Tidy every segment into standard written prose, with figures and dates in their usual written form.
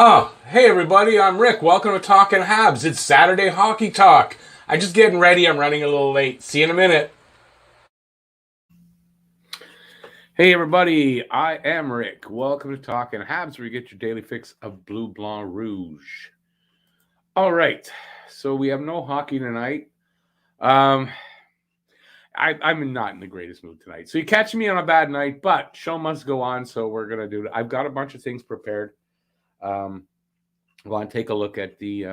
Hey everybody, I'm Rick. Welcome to Talking Habs. It's Saturday Hockey Talk. I'm just getting ready. I'm running a little late. See you in a minute. Hey everybody, I am Rick. Welcome to Talking Habs, where you get your daily fix of Bleu Blanc Rouge. All right, so we have no hockey tonight. I'm not in the greatest mood tonight. So you catch me on a bad night, but show must go on, so we're going to do it. I've got a bunch of things prepared. I want to take a look at the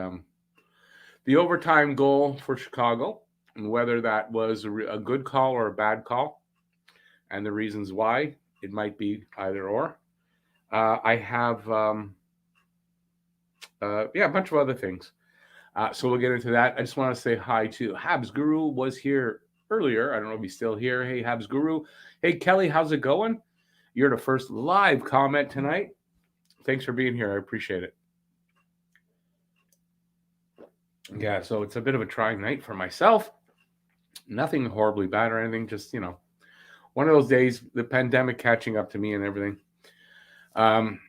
overtime goal for Chicago and whether that was a good call or a bad call, and the reasons why. It might be either or. I have a bunch of other things. So we'll get into that. I just want to say hi to Habs Guru. Was here earlier. I don't know if he's still here. Hey, Habs Guru. Hey, Kelly, how's it going? You're the first live comment tonight. Thanks for being here. I appreciate it. Yeah, so it's a bit of a trying night for myself. Nothing horribly bad or anything. Just, one of those days, the pandemic catching up to me and everything. Like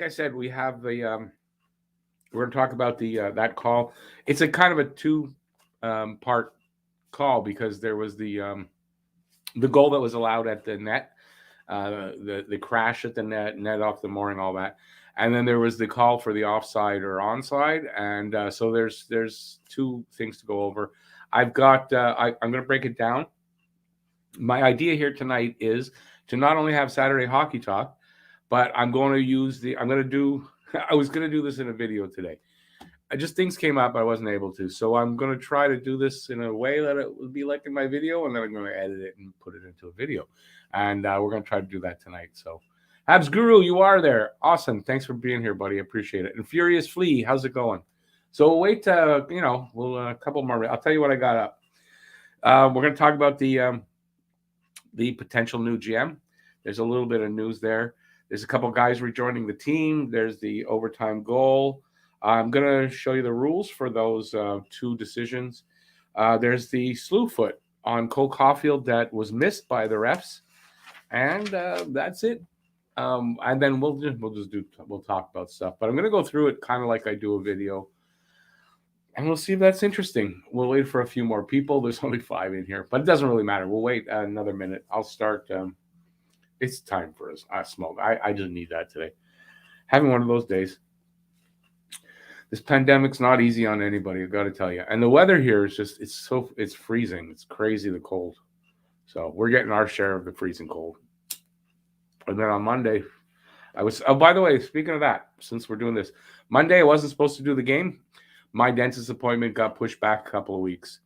I said, we have the we're going to talk about the that call. It's a kind of a two part call because there was the goal that was allowed at the net, the crash at the net off the mooring, all that. And then there was the call for the offside or onside, and so there's two things to go over. I've got I'm going to break it down. My idea here tonight is to not only have Saturday Hockey Talk, but I'm going to use I was going to do this in a video today. Things came up, I wasn't able to. So I'm going to try to do this in a way that it would be like in my video, and then I'm going to edit it and put it into a video. And we're going to try to do that tonight. So Habs Guru, you are there. Awesome. Thanks for being here, buddy. Appreciate it. And Furious Flea, how's it going? So we'll wait, we'll a couple more. I'll tell you what I got up. We're going to talk about the potential new GM. There's a little bit of news there. There's a couple guys rejoining the team. There's the overtime goal. I'm going to show you the rules for those two decisions. There's the slew foot on Cole Caufield that was missed by the refs. And that's it. And then we'll talk about stuff. But I'm going to go through it kind of like I do a video. And we'll see if that's interesting. We'll wait for a few more people. There's only 5 in here. But it doesn't really matter. We'll wait another minute. I'll start. It's time for a smoke. I just need that today. Having one of those days. This pandemic's not easy on anybody, I've got to tell you. And the weather here is just, it's freezing. It's crazy, the cold. So we're getting our share of the freezing cold. And then on Monday, by the way, speaking of that, since we're doing this, Monday I wasn't supposed to do the game. My dentist appointment got pushed back a couple of weeks,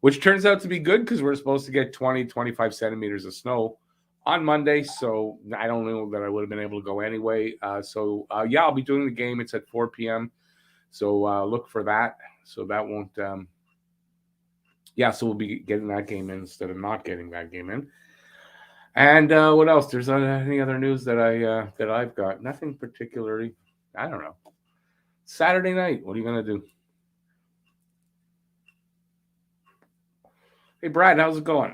which turns out to be good because we're supposed to get 20, 25 centimeters of snow on Monday. So I don't know that I would have been able to go anyway. I'll be doing the game. It's at 4 p.m. So look for that. So that won't, so we'll be getting that game in instead of not getting that game in. And what else? There's any other news that I've got? Nothing particularly. I don't know. Saturday night. What are you gonna do? Hey Brad, how's it going?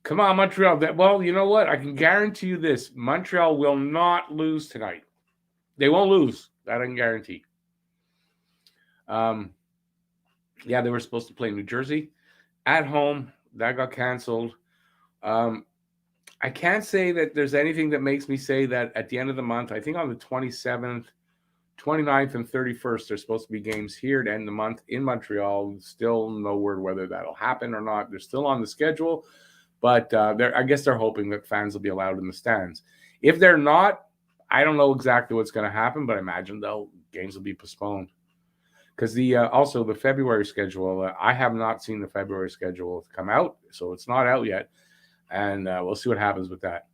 Come on, Montreal. Well, you know what? I can guarantee you this: Montreal will not lose tonight. They won't lose. That I can guarantee. They were supposed to play New Jersey at home. That got canceled. I can't say that there's anything that makes me say that at the end of the month, I think on the 27th, 29th, and 31st, there's supposed to be games here to end the month in Montreal. Still no word whether that'll happen or not. They're still on the schedule, but I guess they're hoping that fans will be allowed in the stands. If they're not, I don't know exactly what's going to happen, but I imagine games will be postponed. Because also the February schedule, I have not seen the February schedule come out, so it's not out yet, and we'll see what happens with that.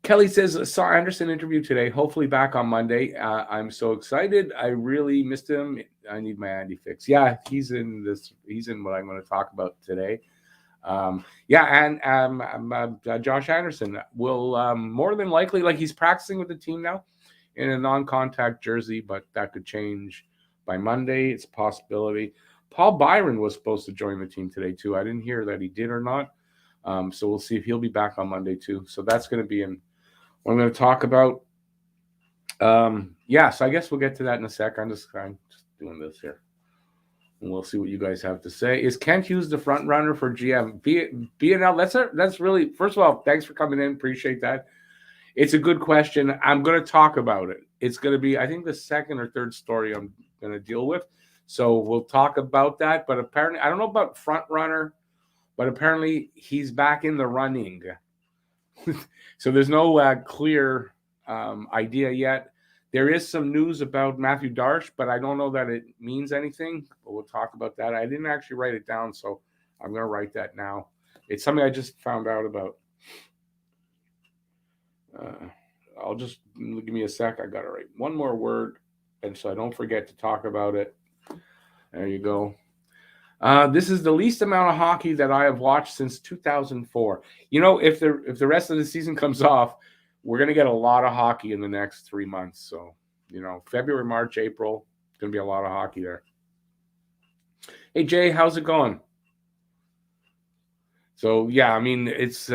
Kelly says, saw Anderson interview today, hopefully back on Monday. I'm so excited. I really missed him. I need my Andy fix. Yeah, he's in what I'm going to talk about today. Josh Anderson will more than likely, he's practicing with the team now in a non-contact jersey, but that could change by Monday. It's a possibility. Paul Byron was supposed to join the team today too. I didn't hear that he did or not. So we'll see if he'll be back on Monday too. So that's going to be what I'm going to talk about. So I guess we'll get to that in a sec. I'm just doing this here. And we'll see what you guys have to say. Is Kent Hughes the front runner for GM? BNL, that's really, first of all, thanks for coming in. Appreciate that. It's a good question. I'm going to talk about it. It's going to be, I think, the second or third story I'm going to deal with. So we'll talk about that. But apparently, I don't know about front runner, but apparently he's back in the running. So there's no clear idea yet. There is some news about Matthew Darche, but I don't know that it means anything. But we'll talk about that. I didn't actually write it down, so I'm going to write that now. It's something I just found out about. I'll just give me a sec. I got to write one more word, and so I don't forget to talk about it. There you go. This is the least amount of hockey that I have watched since 2004. You know, if the rest of the season comes off, we're going to get a lot of hockey in the next 3 months. So, you know, February, March, April, going to be a lot of hockey there. Hey, Jay, how's it going? So, yeah, I mean, it's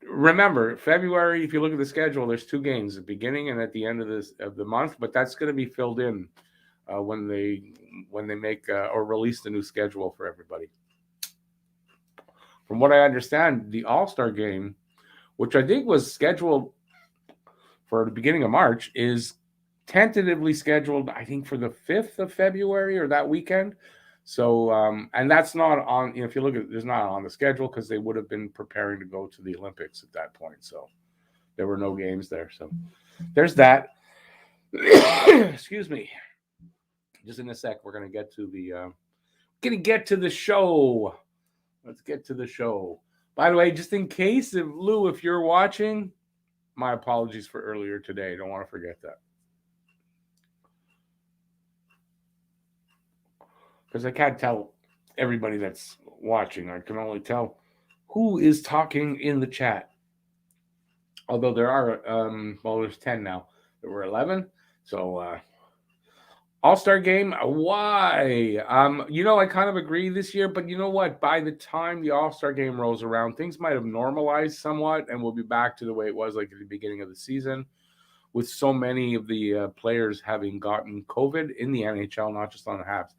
remember, February, if you look at the schedule, there's 2 games, at the beginning and at the end of the month, but that's going to be filled in when they make or release the new schedule for everybody. From what I understand, the All-Star game, which I think was scheduled for the beginning of March, is tentatively scheduled, I think, for the 5th of February or that weekend. So, and that's not on, if you look at it, it's not on the schedule because they would have been preparing to go to the Olympics at that point. So there were no games there. So there's that. Excuse me. Just in a sec, we're going to get to the show. Let's get to the show. By the way, just in case, Lou, if you're watching, my apologies for earlier today. Don't want to forget that. Because I can't tell everybody that's watching. I can only tell who is talking in the chat. Although there are, there's 10 now. There were 11. So, All-Star game, why? I kind of agree this year, but you know what? By the time the All-Star game rolls around, things might have normalized somewhat, and we'll be back to the way it was like at the beginning of the season, with so many of the players having gotten COVID in the NHL, not just on the Habs.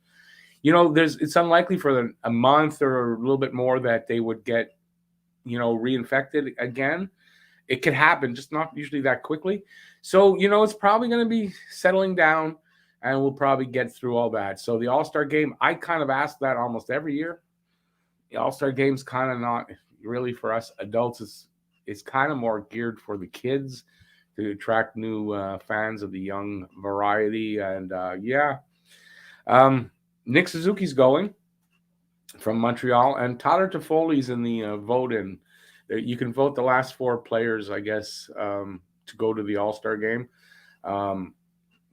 You know, it's unlikely for a month or a little bit more that they would get, reinfected again. It could happen, just not usually that quickly. So, it's probably going to be settling down, and we'll probably get through all that. So the All-Star game, I kind of ask that almost every year. The All-Star game's kind of not really for us adults. It's kind of more geared for the kids to attract new fans of the young variety. And, Nick Suzuki's going from Montreal, and Tyler Toffoli's in the vote-in. You can vote the last 4 players, I guess, to go to the All-Star game.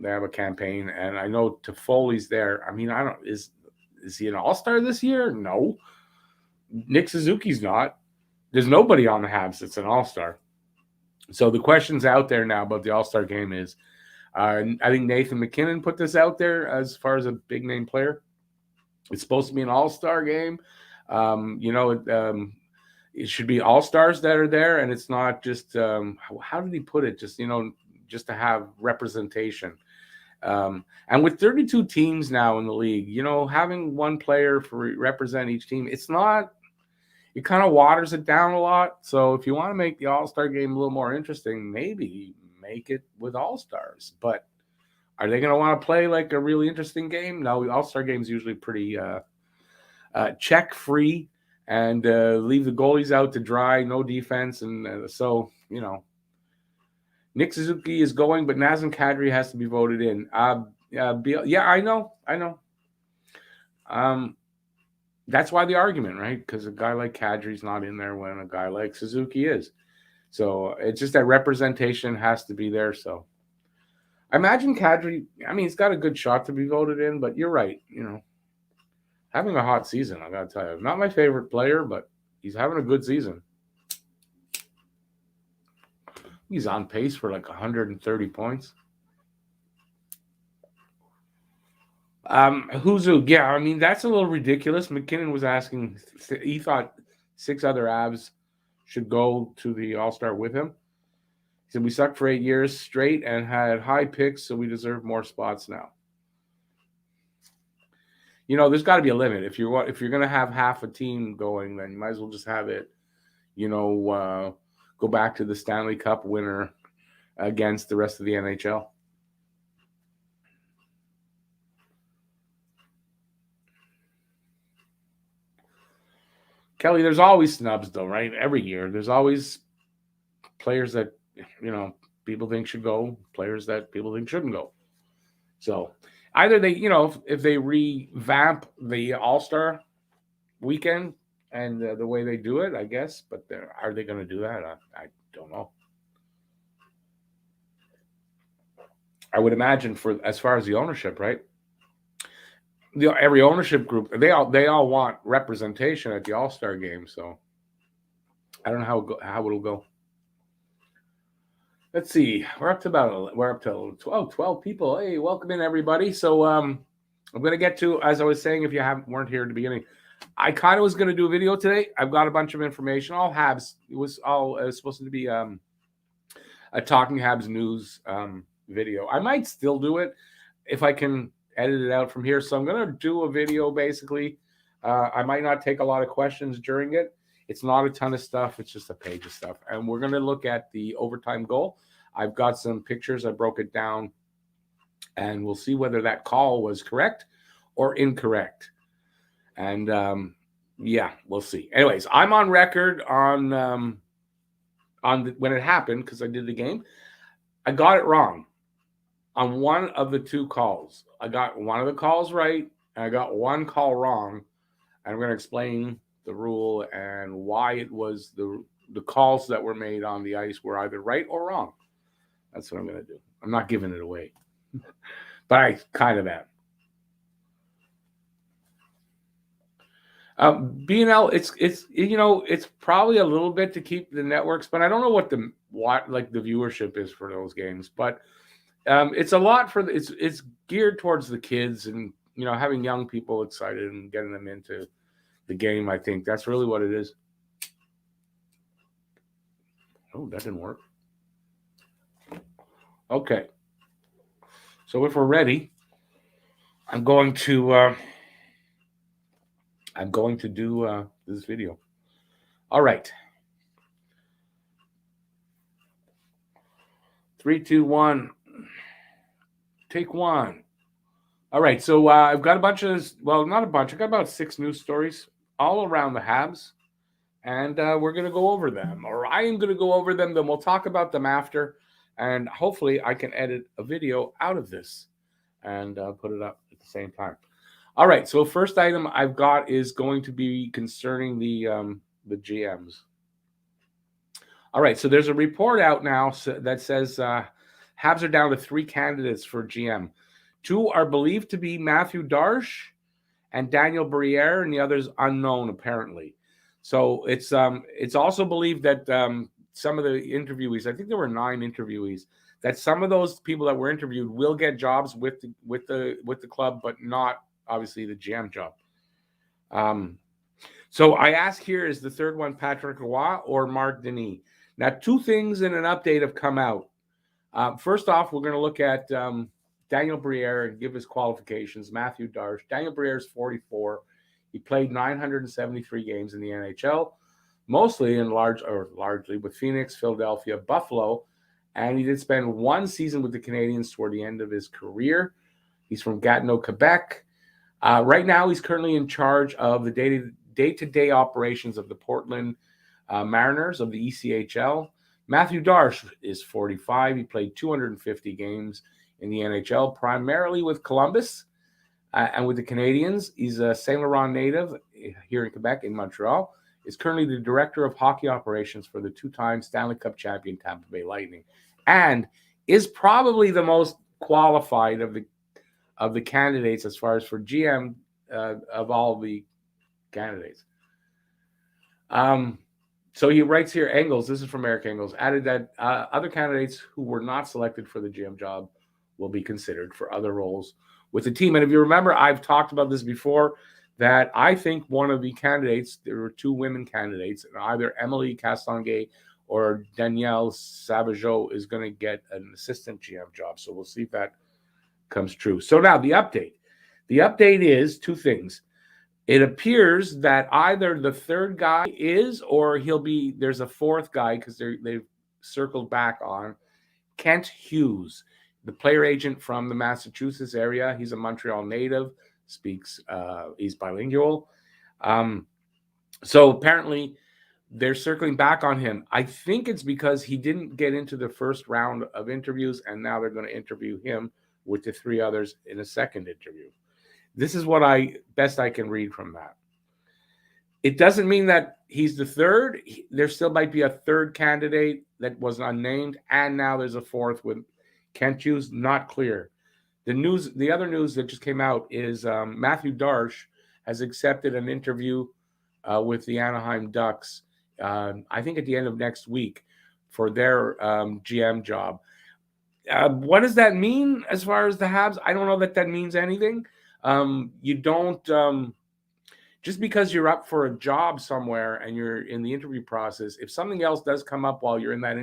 They have a campaign, and I know Toffoli's there. I mean, is he an All-Star this year? No. Nick Suzuki's not. There's nobody on the Habs that's an All-Star. So the question's out there now about the All-Star game is, I think Nathan McKinnon put this out there as far as a big-name player. It's supposed to be an All-Star game. It should be All-Stars that are there, and it's not just, how did he put it? Just, just to have representation. And with 32 teams now in the league, having one player represent each team, it kind of waters it down a lot. So if you want to make the All-Star game a little more interesting, maybe make it with All-Stars. But are they going to want to play like a really interesting game? No, the All-Star game is usually pretty check-free and leave the goalies out to dry, no defense. And so, Nick Suzuki is going, but Nazem Kadri has to be voted in. I know. That's why the argument, right? Because a guy like Kadri's not in there when a guy like Suzuki is. So it's just that representation has to be there. So I imagine Kadri, he's got a good shot to be voted in, but you're right. Having a hot season, I got to tell you. Not my favorite player, but he's having a good season. He's on pace for like 130 points. Huzu, yeah, that's a little ridiculous. McKinnon was asking, he thought 6 other Avs should go to the All-Star with him. He said, we sucked for 8 years straight and had high picks, so we deserve more spots now. You know, there's got to be a limit. If you're going to have half a team going, then you might as well just have it, go back to the Stanley Cup winner against the rest of the NHL. Kelly, there's always snubs, though, right? Every year. There's always players that, people think should go, players that people think shouldn't go. So either they, if they revamp the All-Star weekend and the way they do it, I guess, but are they going to do that? I don't know. I would imagine as far as the ownership, right? Every ownership group, they all want representation at the All-Star game. So I don't know how it'll go. Let's see. We're up to 12 people. Hey, welcome in everybody. So I'm going to get to, as I was saying, if you weren't here at the beginning, I kind of was going to do a video today. I've got a bunch of information. All Habs. It was supposed to be a Talking Habs news video. I might still do it if I can edit it out from here. So I'm going to do a video basically. I might not take a lot of questions during it. It's not a ton of stuff. It's just a page of stuff. And we're going to look at the overtime goal. I've got some pictures. I broke it down. And we'll see whether that call was correct or incorrect. And, we'll see. Anyways, I'm on record on when it happened because I did the game. I got it wrong on one of the two calls. I got one of the calls right, and I got one call wrong. And I'm going to explain the rule and why it was the calls that were made on the ice were either right or wrong. That's what I'm going to do. I'm not giving it away, but I kind of am. B&L, it's probably a little bit to keep the networks, but I don't know what the viewership is for those games. But it's a lot for it's geared towards the kids and having young people excited and getting them into the game. I think that's really what it is. Oh, that didn't work. Okay. So if we're ready, I'm going to do this video. All right. 3, 2, 1. Take one. All right. So I've got not a bunch. I got about 6 news stories all around the Habs, and we're going to go over them, or I am going to go over them. Then we'll talk about them after, and hopefully I can edit a video out of this and put it up at the same time. All right, so first item I've got is going to be concerning the GMs. All right, so there's a report out now that says Habs are down to 3 candidates for GM. 2 are believed to be Matthew Darche and Daniel Briere, and the other's unknown apparently. So it's also believed that some of the interviewees, I think there were 9 interviewees, that some of those people that were interviewed will get jobs with the club, but not obviously the GM job. So I ask here, is the third one Patrick Roy or Marc Denis? Now, 2 things in an update have come out. First off, we're going to look at Daniel Briere and give his qualifications. Matthew Darche. Daniel Briere is 44. He played 973 games in the NHL, mostly largely with Phoenix, Philadelphia, Buffalo, and he did spend 1 season with the Canadiens toward the end of his career. He's from Gatineau, Quebec. Right now, he's currently in charge of the day-to-day operations of the Portland Mariners of the ECHL. Matthew Darche is 45. He played 250 games in the NHL, primarily with Columbus and with the Canadiens. He's a Saint Laurent native here in Quebec, in Montreal. Is currently the director of hockey operations for the 2-time Stanley Cup champion Tampa Bay Lightning, and is probably the most qualified of the candidates as far as for GM of all the candidates. So he writes here, Engels, this is from Eric Engels, added that other candidates who were not selected for the GM job will be considered for other roles with the team. And if you remember, I've talked about this before, that I think one of the candidates, there were 2 women candidates, either Emily Castonguay or Danielle Sabajo is going to get an assistant GM job. So we'll see if that comes true. So now the update. The update is two things. It appears that either the third guy is, or there's a fourth guy, because they've circled back on Kent Hughes, the player agent from the Massachusetts area. He's a Montreal native, he's bilingual. So apparently they're circling back on him. I think it's because he didn't get into the first round of interviews, and now they're going to interview him with the three others in a second interview. This is what best I can read from that. It doesn't mean that he's the third. There still might be a third candidate that was unnamed, and now there's a fourth with Kent Hughes. Not clear. The other news that just came out is Matthew Darche has accepted an interview with the Anaheim Ducks, I think at the end of next week, for their GM job. What does that mean as far as the Habs? I don't know that means anything. You don't, just because you're up for a job somewhere and you're in the interview process, if something else does come up while you're in that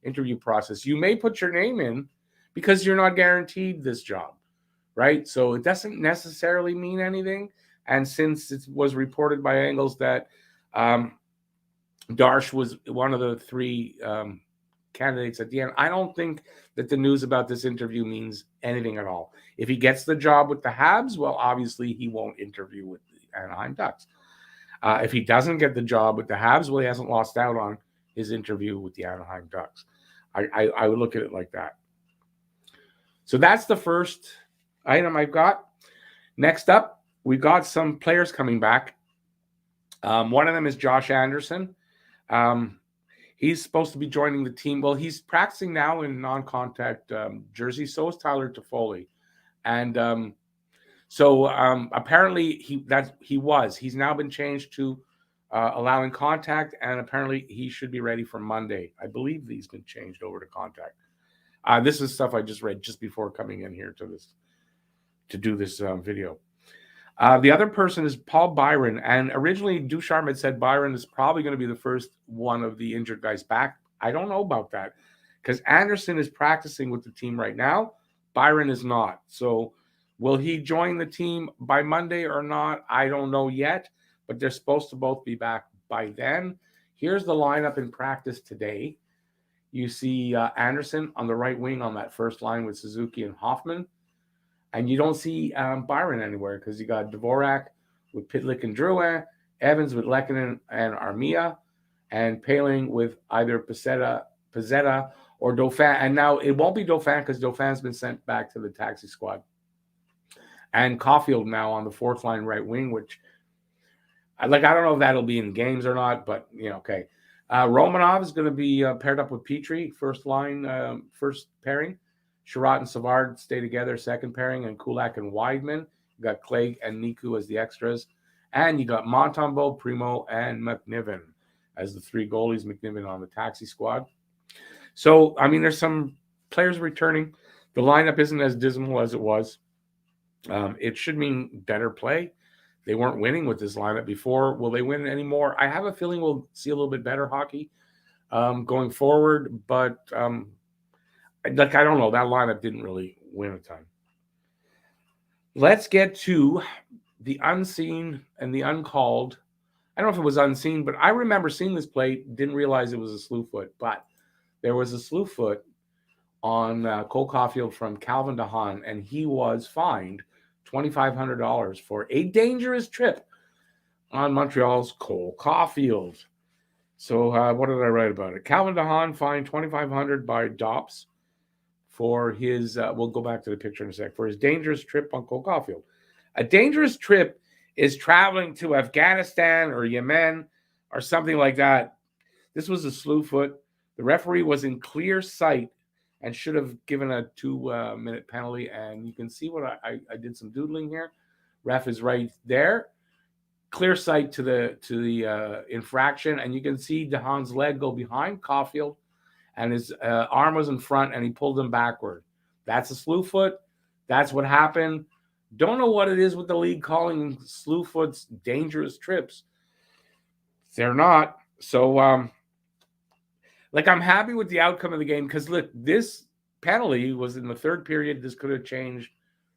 interview process, you may put your name in because you're not guaranteed this job, right? So it doesn't necessarily mean anything. And since it was reported by Angles that Darche was one of the three candidates at the end, I don't think that the news about this interview means anything at all. If he gets the job with the Habs, well, obviously he won't interview with the Anaheim Ducks. If he doesn't get the job with the Habs, well, he hasn't lost out on his interview with the Anaheim Ducks. I would look at it like that. So that's the first item I've got. Next up, we've got some players coming back. One of them is Josh Anderson. He's supposed to be joining the team. Well, he's practicing now in non-contact jersey. So is Tyler Toffoli. And apparently he's now been changed to allowing contact, and apparently he should be ready for Monday. I believe he's been changed over to contact. This is stuff I just read just before coming in here to do this video. The other person is Paul Byron, and originally Ducharme had said Byron is probably going to be the first one of the injured guys back. I don't know about that because Anderson is practicing with the team right now. Byron is not. So will he join the team by Monday or not? I don't know yet, but they're supposed to both be back by then. Here's the lineup in practice today. You see Anderson on the right wing on that first line with Suzuki and Hoffman. And you don't see Byron anywhere because you got Dvorak with Pitlick and Drouin, Evans with Lehkonen and Armia, and Paling with either Pezzetta or Dauphin. And now it won't be Dauphin because Dauphin's been sent back to the taxi squad. And Caufield now on the fourth line right wing, which I don't know if that'll be in games or not, but okay. Romanov is going to be paired up with Petrie, first line, first pairing. Sherratt and Savard stay together, second pairing, and Kulak and Weidman. You got Clegg and Niku as the extras. And you got Montembeault, Primo, and McNiven as the three goalies, McNiven on the taxi squad. So, there's some players returning. The lineup isn't as dismal as it was. It should mean better play. They weren't winning with this lineup before. Will they win anymore? I have a feeling we'll see a little bit better hockey going forward, but I don't know. That lineup didn't really win a ton. Let's get to the unseen and the uncalled. I don't know if it was unseen, but I remember seeing this play, didn't realize it was a slew foot, but there was a slew foot on Cole Caufield from Calvin De Haan, and he was fined $2,500 for a dangerous trip on Montreal's Cole Caufield. So what did I write about it? Calvin De Haan fined $2,500 by DOPS for his, we'll go back to the picture in a sec, for his dangerous trip on Cole Caufield. A dangerous trip is traveling to Afghanistan or Yemen or something like that. This was a slew foot. The referee was in clear sight and should have given a 2-minute penalty. And you can see what I did some doodling here. Ref is right there. Clear sight to the infraction. And you can see De Haan's leg go behind Caufield. And his arm was in front, and he pulled him backward. That's a slew foot. That's what happened. Don't know what it is with the league calling slew foots dangerous trips. They're not. So Like, I'm happy with the outcome of the game because, look, this penalty was in the third period. This could have changed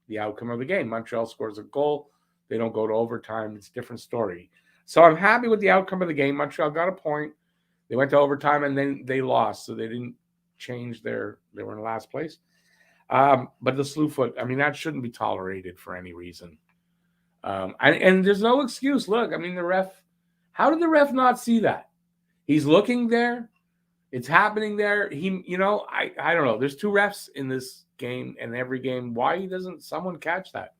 the outcome of the game. Montreal scores a goal. They don't go to overtime. It's a different story. So I'm happy with the outcome of the game. Montreal got a point. They went to overtime, and then they lost, so they didn't change they were in last place. But the slew foot, I mean, that shouldn't be tolerated for any reason. And there's no excuse. Look, I mean, how did the ref not see that? He's looking there. It's happening there. I don't know. There's two refs in this game and every game. Why doesn't someone catch that?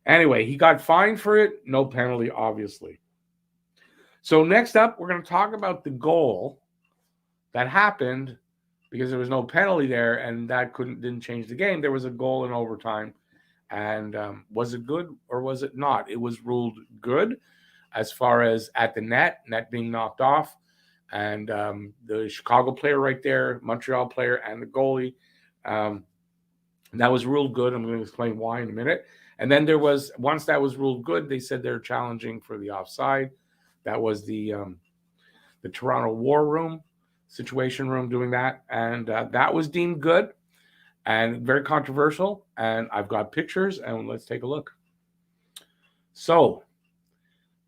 Anyway, he got fined for it. No penalty, obviously. So next up, we're going to talk about the goal that happened because there was no penalty there, and that didn't change the game. There was a goal in overtime, and was it good or was it not? It was ruled good as far as at the net being knocked off. And the Chicago player right there, Montreal player, and the goalie, that was ruled good. I'm going to explain why in a minute. And then once that was ruled good, they said they're challenging for the offside. That was the Toronto War Room, Situation Room doing that. And that was deemed good and very controversial. And I've got pictures, and let's take a look. So,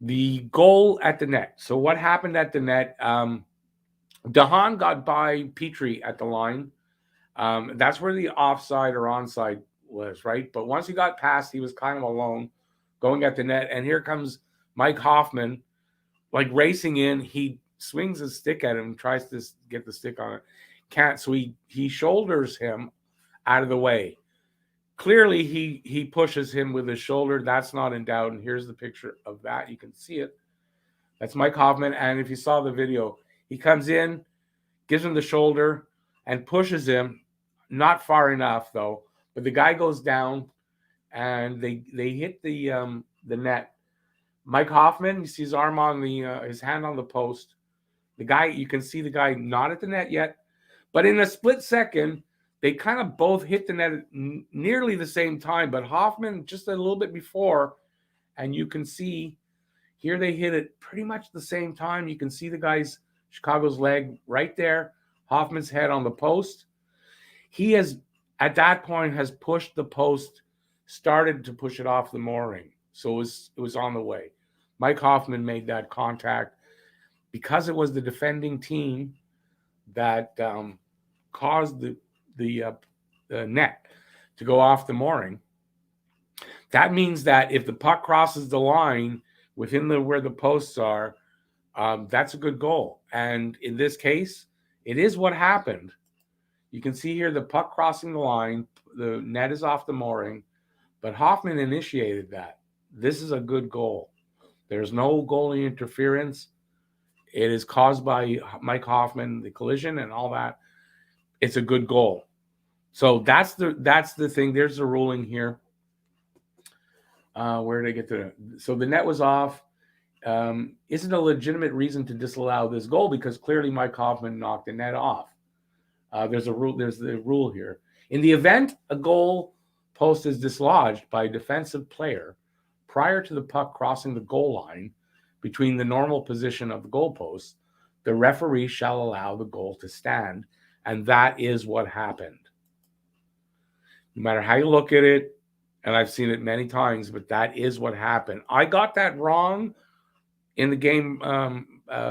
the goal at the net. So what happened at the net? De Haan got by Petrie at the line. That's where the offside or onside was, right? But once he got past, he was kind of alone going at the net. And here comes Mike Hoffman, like racing in. He swings his stick at him, tries to get the stick on it. Can't. So he shoulders him out of the way. Clearly, he pushes him with his shoulder. That's not in doubt. And here's the picture of that. You can see it. That's Mike Hoffman. And if you saw the video, he comes in, gives him the shoulder, and pushes him. Not far enough, though. But the guy goes down, and they hit the net. Mike Hoffman, you see his arm on his hand on the post. The guy, you can see the guy not at the net yet. But in a split second, they kind of both hit the net at nearly the same time, but Hoffman just a little bit before, and you can see here they hit it pretty much the same time. You can see Chicago's leg right there, Hoffman's head on the post. He at that point, has pushed the post, started to push it off the mooring. So it was on the way. Mike Hoffman made that contact because it was the defending team that caused the net to go off the mooring. That means that if the puck crosses the line within where the posts are, that's a good goal. And in this case, it is what happened. You can see here the puck crossing the line, the net is off the mooring, but Hoffman initiated that. This is a good goal. There's no goalie interference. It is caused by Mike Hoffman, the collision and all that. It's a good goal. So that's the thing. There's the ruling here. Where did I get to? So the net was off. Isn't a legitimate reason to disallow this goal because clearly Mike Hoffman knocked the net off. There's a rule. There's the rule here. In the event a goal post is dislodged by a defensive player prior to the puck crossing the goal line between the normal position of the goalpost, the referee shall allow the goal to stand, and that is what happened. No matter how you look at it, and I've seen it many times, but that is what happened. I got that wrong in the game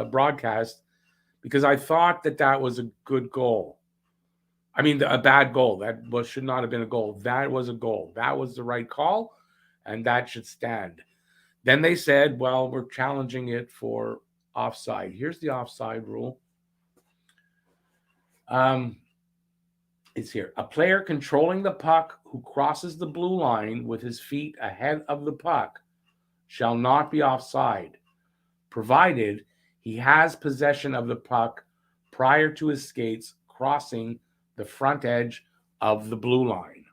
broadcast because I thought that was a good goal. I mean, a bad goal. That should not have been a goal. That was a goal. That was the right call, and that should stand. Then they said, well, we're challenging it for offside. Here's the offside rule. It's here. A player controlling the puck who crosses the blue line with his feet ahead of the puck shall not be offside, provided he has possession of the puck prior to his skates crossing the front edge of the blue line.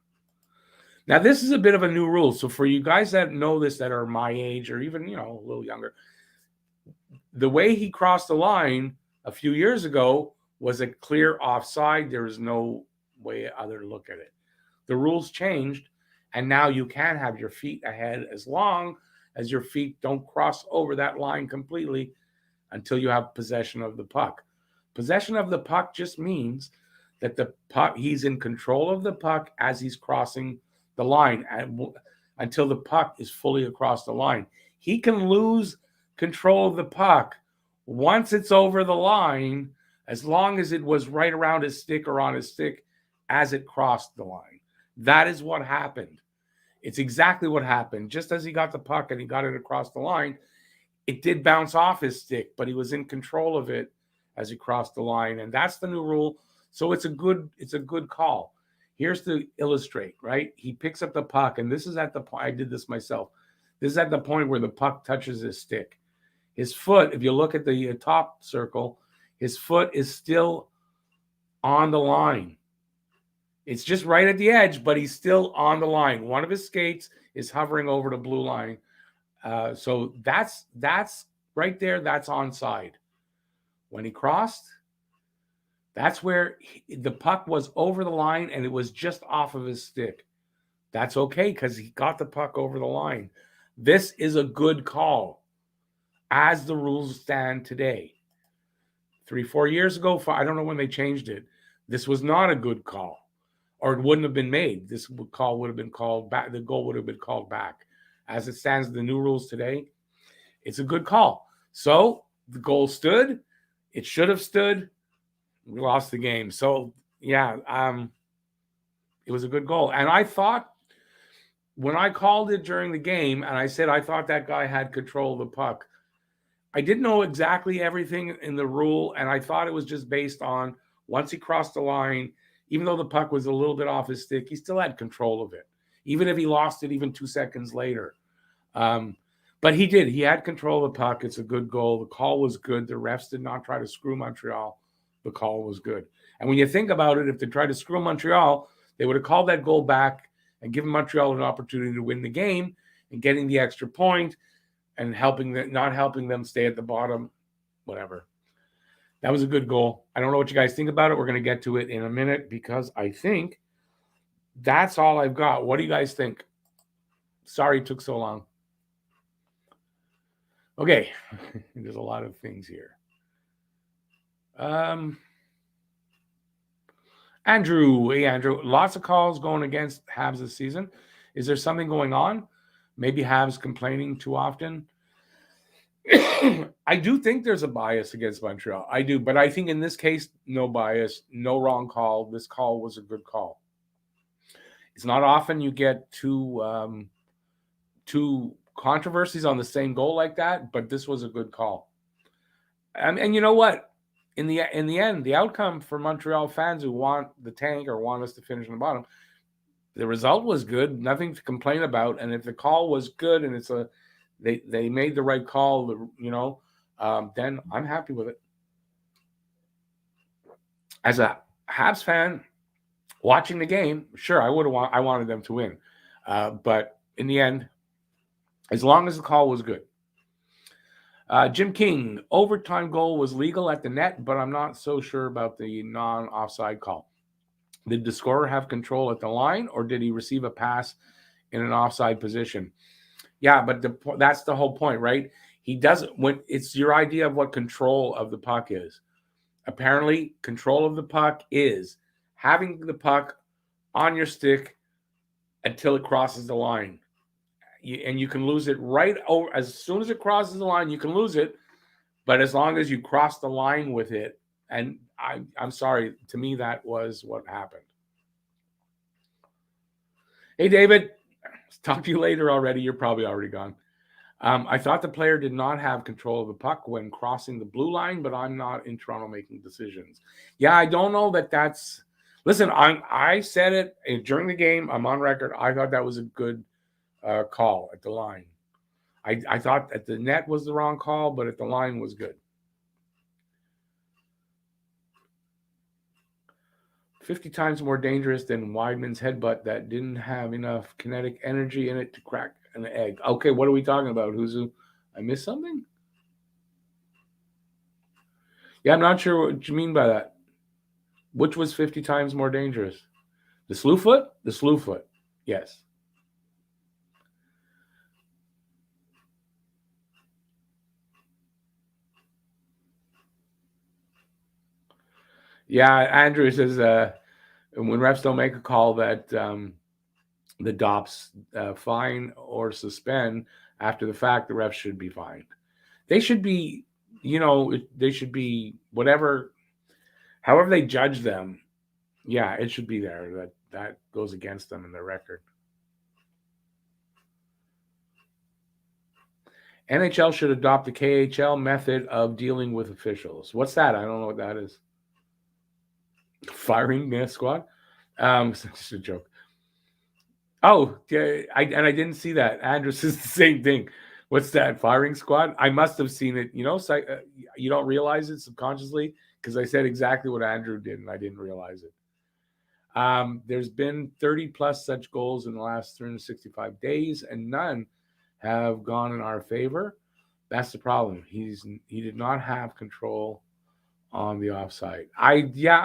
Now, this is a bit of a new rule. So for you guys that know this, that are my age or even, a little younger, the way he crossed the line a few years ago was a clear offside. There is no way other to look at it. The rules changed, and now you can have your feet ahead as long as your feet don't cross over that line completely until you have possession of the puck. Possession of the puck just means that the puck, he's in control of the puck as he's crossing the line until the puck is fully across the line. He can lose control of the puck once it's over the line, as long as it was right around his stick or on his stick as it crossed the line. That is what happened. It's exactly what happened. Just as he got the puck and he got it across the line, it did bounce off his stick, but he was in control of it as he crossed the line. And that's the new rule. So it's a good call. Here's to illustrate, right? He picks up the puck, and this is at the point, I did this myself. This is at the point where the puck touches his stick. His foot, if you look at the top circle, his foot is still on the line. It's just right at the edge, but he's still on the line. One of his skates is hovering over the blue line. So that's right there. That's onside. When he crossed, that's where the puck was over the line and it was just off of his stick. That's okay because he got the puck over the line. This is a good call as the rules stand today. 3-4 years ago, I don't know when they changed it, this was not a good call, or it wouldn't have been made. This call would have been called back. The goal would have been called back. As it stands, the new rules today, it's a good call. So the goal stood. It should have stood. We lost the game. So, yeah, it was a good goal. And I thought, when I called it during the game, and I said I thought that guy had control of the puck, I didn't know exactly everything in the rule, and I thought it was just based on once he crossed the line, even though the puck was a little bit off his stick, he still had control of it, even if he lost it even 2 seconds later. But he did. He had control of the puck. It's a good goal. The call was good. The refs did not try to screw Montreal. The call was good. And when you think about it, if they tried to screw Montreal, they would have called that goal back and given Montreal an opportunity to win the game and getting the extra point and not helping them stay at the bottom, whatever. That was a good goal. I don't know what you guys think about it. We're going to get to it in a minute because I think that's all I've got. What do you guys think? Sorry it took so long. Okay, there's a lot of things here. Andrew, hey Andrew, lots of calls going against Habs this season. Is there something going on? Maybe Habs complaining too often? I do think there's a bias against Montreal. I do, but I think in this case, no bias, no wrong call. This call was a good call. It's not often you get two controversies on the same goal like that, but this was a good call. And you know what? In the end, the outcome for Montreal fans who want the tank or want us to finish on the bottom, the result was good. Nothing to complain about. And if the call was good and they made the right call, then I'm happy with it. As a Habs fan watching the game, sure, I wanted them to win. But in the end, as long as the call was good. Jim King, overtime goal was legal at the net, but I'm not so sure about the non-offside call. Did the scorer have control at the line, or did he receive a pass in an offside position? Yeah, but that's the whole point, right? He doesn't. When it's your idea of what control of the puck is. Apparently, control of the puck is having the puck on your stick until it crosses the line. And you can lose it right over. As soon as it crosses the line, you can lose it. But as long as you cross the line with it, and I'm sorry, to me, that was what happened. Hey, David, talk to you later already. You're probably already gone. I thought the player did not have control of the puck when crossing the blue line, but I'm not in Toronto making decisions. Yeah, I don't know that's. Listen, I said it during the game. I'm on record. I thought that was a good call at the line. I thought at the net was the wrong call, but at the line was good. 50 times more dangerous than Weidman's headbutt that didn't have enough kinetic energy in it to crack an egg. Okay, what are we talking about, Huzu? I missed something? Yeah, I'm not sure what you mean by that. Which was 50 times more dangerous? The slew foot? The slew foot, yes. Yeah, Andrew says when refs don't make a call that the DOPs fine or suspend after the fact, the refs should be fined. They should be, they should be whatever, however they judge them. Yeah, it should be there. That goes against them in their record. NHL should adopt the KHL method of dealing with officials. What's that? I don't know what that is. Firing squad? It's just a joke. Oh, yeah, I didn't see that. Andrews is the same thing. What's that? Firing squad? I must have seen it. You don't realize it subconsciously because I said exactly what Andrew did and I didn't realize it. There's been 30 plus such goals in the last 365 days, and none have gone in our favor. That's the problem. He did not have control on the offside.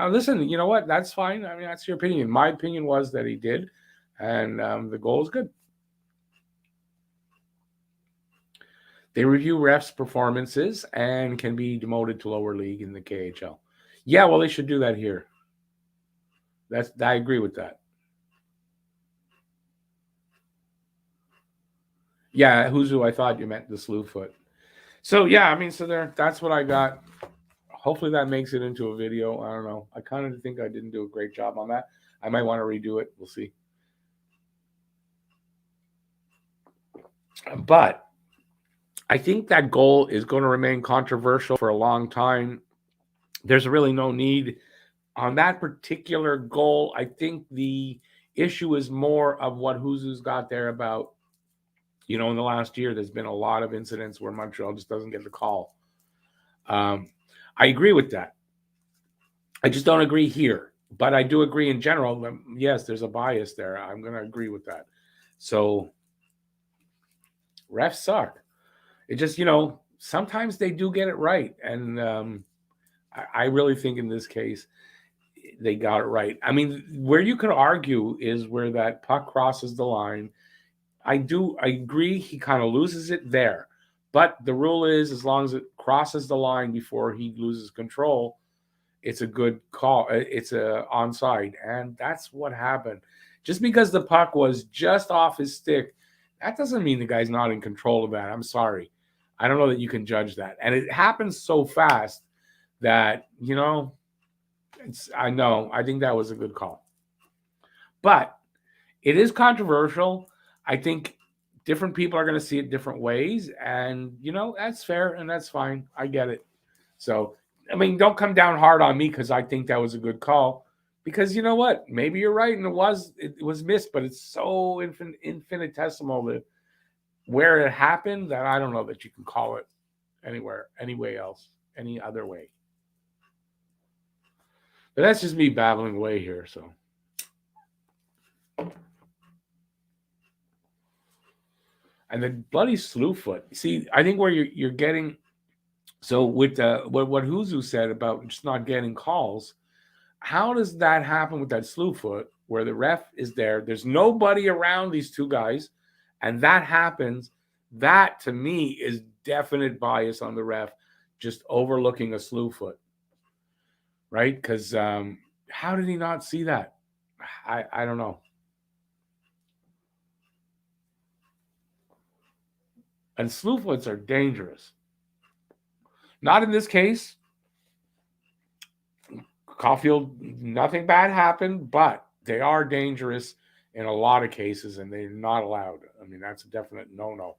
Listen, you know what? That's fine. I mean, that's your opinion. My opinion was that he did, and the goal is good. They review refs' performances and can be demoted to lower league in the KHL. Yeah, well, they should do that here. I agree with that. Yeah, Huzu, I thought you meant the slew foot. So yeah, I mean, that's what I got. Hopefully that makes it into a video. I don't know. I kind of think I didn't do a great job on that. I might want to redo it. We'll see. But I think that goal is going to remain controversial for a long time. There's really no need on that particular goal. I think the issue is more of what Huzu's got there about, in the last year, there's been a lot of incidents where Montreal just doesn't get the call. I agree with that. I just don't agree here. But I do agree in general. Yes, there's a bias there. I'm going to agree with that. So refs suck. It just, sometimes they do get it right. And I really think in this case, they got it right. I mean, where you could argue is where that puck crosses the line. I agree he kind of loses it there. But the rule is as long as it crosses the line before he loses control, it's a good call. It's a onside. And that's what happened. Just because the puck was just off his stick, that doesn't mean the guy's not in control of that. I'm sorry. I don't know that you can judge that. And it happens so fast that, I think that was a good call. But it is controversial. I think different people are going to see it different ways. And, that's fair and that's fine. I get it. So, I mean, don't come down hard on me because I think that was a good call. Because you know what? Maybe you're right and it was missed, but it's so infinitesimal that where it happened that I don't know that you can call it anywhere, any way else, any other way. But that's just me babbling away here. So, and the bloody slew foot. See, I think where you're getting. So with what Huzu said about just not getting calls, how does that happen with that slew foot where the ref is there? There's nobody around these two guys, and that happens. That to me is definite bias on the ref, just overlooking a slew foot, right? Because how did he not see that? I don't know. And slew foots are dangerous. Not in this case. Caufield, nothing bad happened, but they are dangerous in a lot of cases, and they're not allowed. I mean, that's a definite no-no.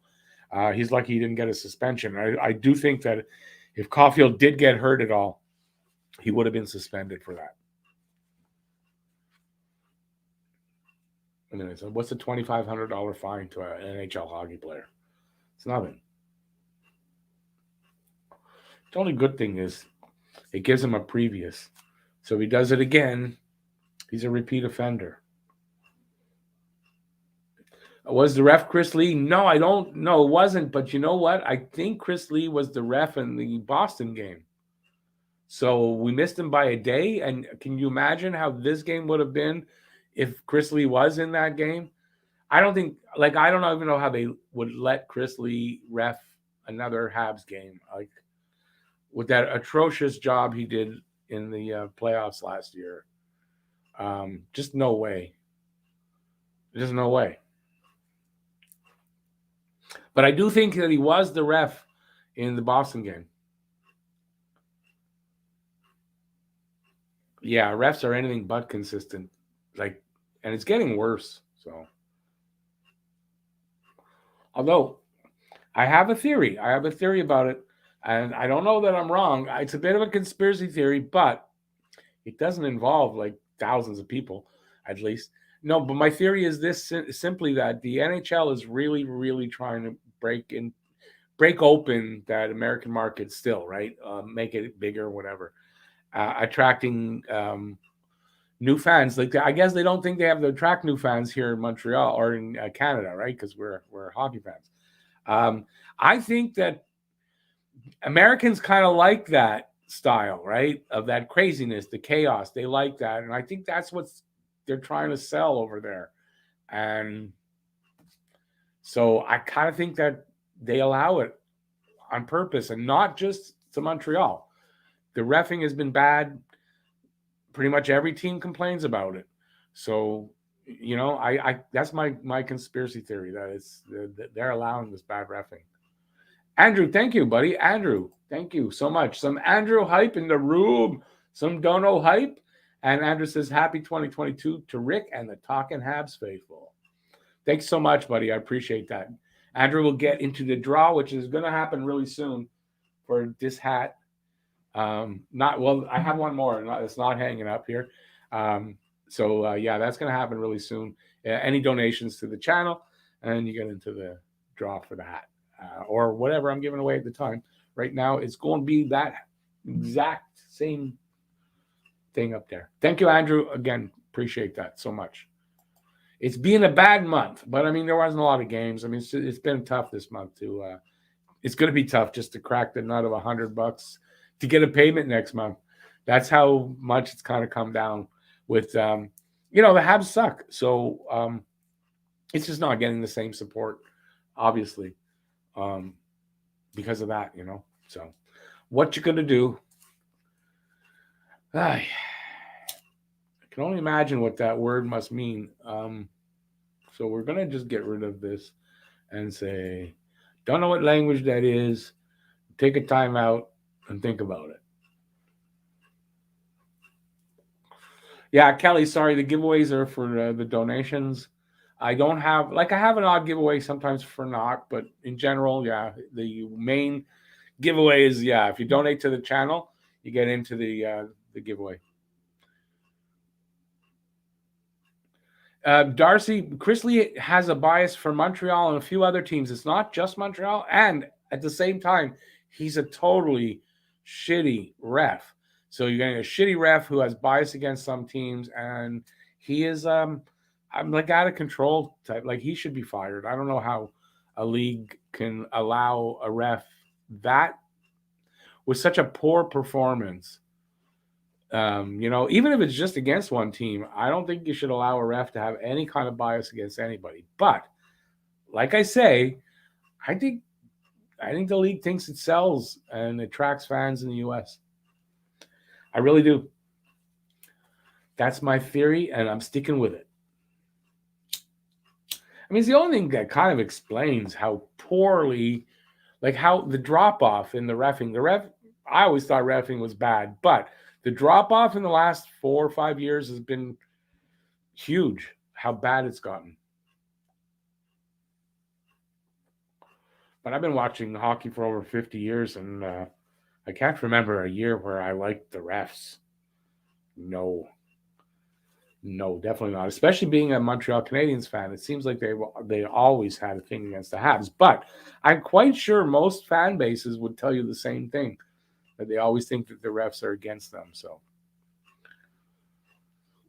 He's lucky he didn't get a suspension. I do think that if Caufield did get hurt at all, he would have been suspended for that. And then so what's a $2,500 fine to an NHL hockey player? It's nothing. The only good thing is it gives him a previous. So if he does it again, he's a repeat offender. Was the ref Chris Lee? No, I don't know. It wasn't. But you know what? I think Chris Lee was the ref in the Boston game. So we missed him by a day. And can you imagine how this game would have been if Chris Lee was in that game? I don't even know how they would let Chris Lee ref another Habs game. Like with that atrocious job he did in the playoffs last year. Just no way. There's no way. But I do think that he was the ref in the Boston game. Yeah, refs are anything but consistent. And it's getting worse. So, although I have a theory about it, and I don't know that I'm wrong. It's a bit of a conspiracy theory, but it doesn't involve like thousands of people, at least. No, but my theory is this: simply that the NHL is really, really trying to break open that American market still, right? Make it bigger, whatever. Attracting new fans. Like, I guess they don't think they have to attract new fans here in Montreal or in Canada, right? Because we're hockey fans. I think that Americans kind of like that style, right? Of that craziness, the chaos. They like that, and I think that's what they're trying to sell over there. And so I kind of think that they allow it on purpose, and not just to Montreal. The reffing has been bad. Pretty much every team complains about it. So, I that's my conspiracy theory, that they're allowing this bad reffing. Andrew, thank you, buddy. Andrew, thank you so much. Some Andrew hype in the room. Some Dono hype. And Andrew says, happy 2022 to Rick and the Talkin' Habs faithful. Thanks so much, buddy. I appreciate that. Andrew will get into the draw, which is going to happen really soon for this hat. I have one more. It's not hanging up here. Yeah, that's going to happen really soon. Any donations to the channel, and you get into the draw for that. Or whatever I'm giving away at the time. Right now, it's going to be that exact same thing up there. Thank you, Andrew. Again, appreciate that so much. It's been a bad month, but I mean, there wasn't a lot of games. I mean, it's been tough this month too. It's going to be tough just to crack the nut of $100 to get a payment next month. That's how much it's kind of come down with, the Habs suck. So it's just not getting the same support, obviously. Because of that, So, what you gonna do? I can only imagine what that word must mean. So we're gonna just get rid of this and say, don't know what language that is. Take a time out and think about it. Yeah, Kelly, sorry, the giveaways are for the donations. I have an odd giveaway sometimes for not, but in general, yeah, the main giveaway is, if you donate to the channel, you get into the giveaway. Darcy, Chris Lee has a bias for Montreal and a few other teams. It's not just Montreal, and at the same time, he's a totally shitty ref. So you're getting a shitty ref who has bias against some teams, and he is I'm like out of control type. Like, he should be fired. I don't know how a league can allow a ref that with such a poor performance. Even if it's just against one team, I don't think you should allow a ref to have any kind of bias against anybody. But like I say, I think the league thinks it sells and attracts fans in the US. I really do. That's my theory, and I'm sticking with it. I mean, it's the only thing that kind of explains how poorly, like how the drop-off in the reffing. I always thought reffing was bad, but the drop-off in the last 4 or 5 years has been huge, how bad it's gotten. But I've been watching hockey for over 50 years, and I can't remember a year where I liked the refs. No, definitely not. Especially being a Montreal Canadiens fan, it seems like they always had a thing against the Habs. But I'm quite sure most fan bases would tell you the same thing, that they always think that the refs are against them. So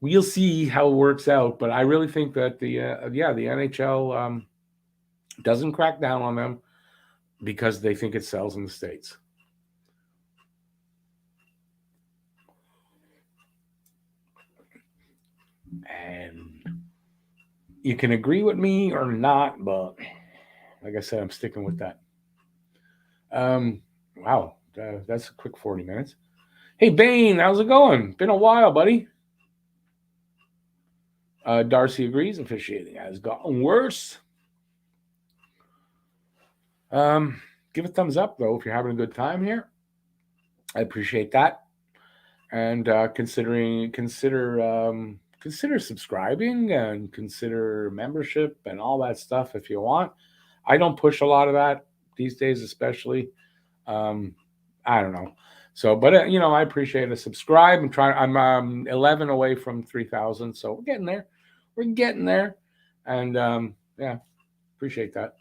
we'll see how it works out. But I really think that the NHL doesn't crack down on them because they think it sells in the States. And you can agree with me or not, but like I said, I'm sticking with that. Wow, that's a quick 40 minutes. Hey, Bane, how's it going? Been a while, buddy. Darcy agrees. Officiating has gotten worse. Give a thumbs up, though, if you're having a good time here. I appreciate that. And consider subscribing and consider membership and all that stuff if you want. I don't push a lot of that these days, especially. Um, I don't know. So, but I appreciate a subscribe. I'm 11 away from 3,000, so we're getting there. We're getting there, and yeah, appreciate that.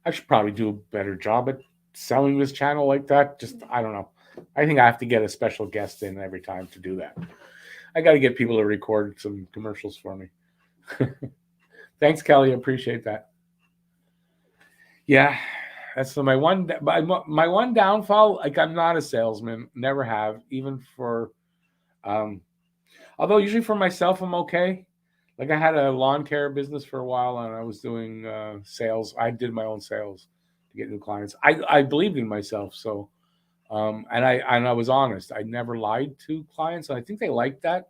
I should probably do a better job at selling this channel like that. Just I don't know. I think I have to get a special guest in every time to do that. I got to get people to record some commercials for me. Thanks, Kelly. I appreciate that. Yeah, that's my one downfall. Like I'm not a salesman, never have, even for. Um, Although usually for myself, I'm okay. Like I had a lawn care business for a while, and I was doing sales. I did my own sales to get new clients. I believed in myself, so and I was honest. I never lied to clients, and I think they liked that.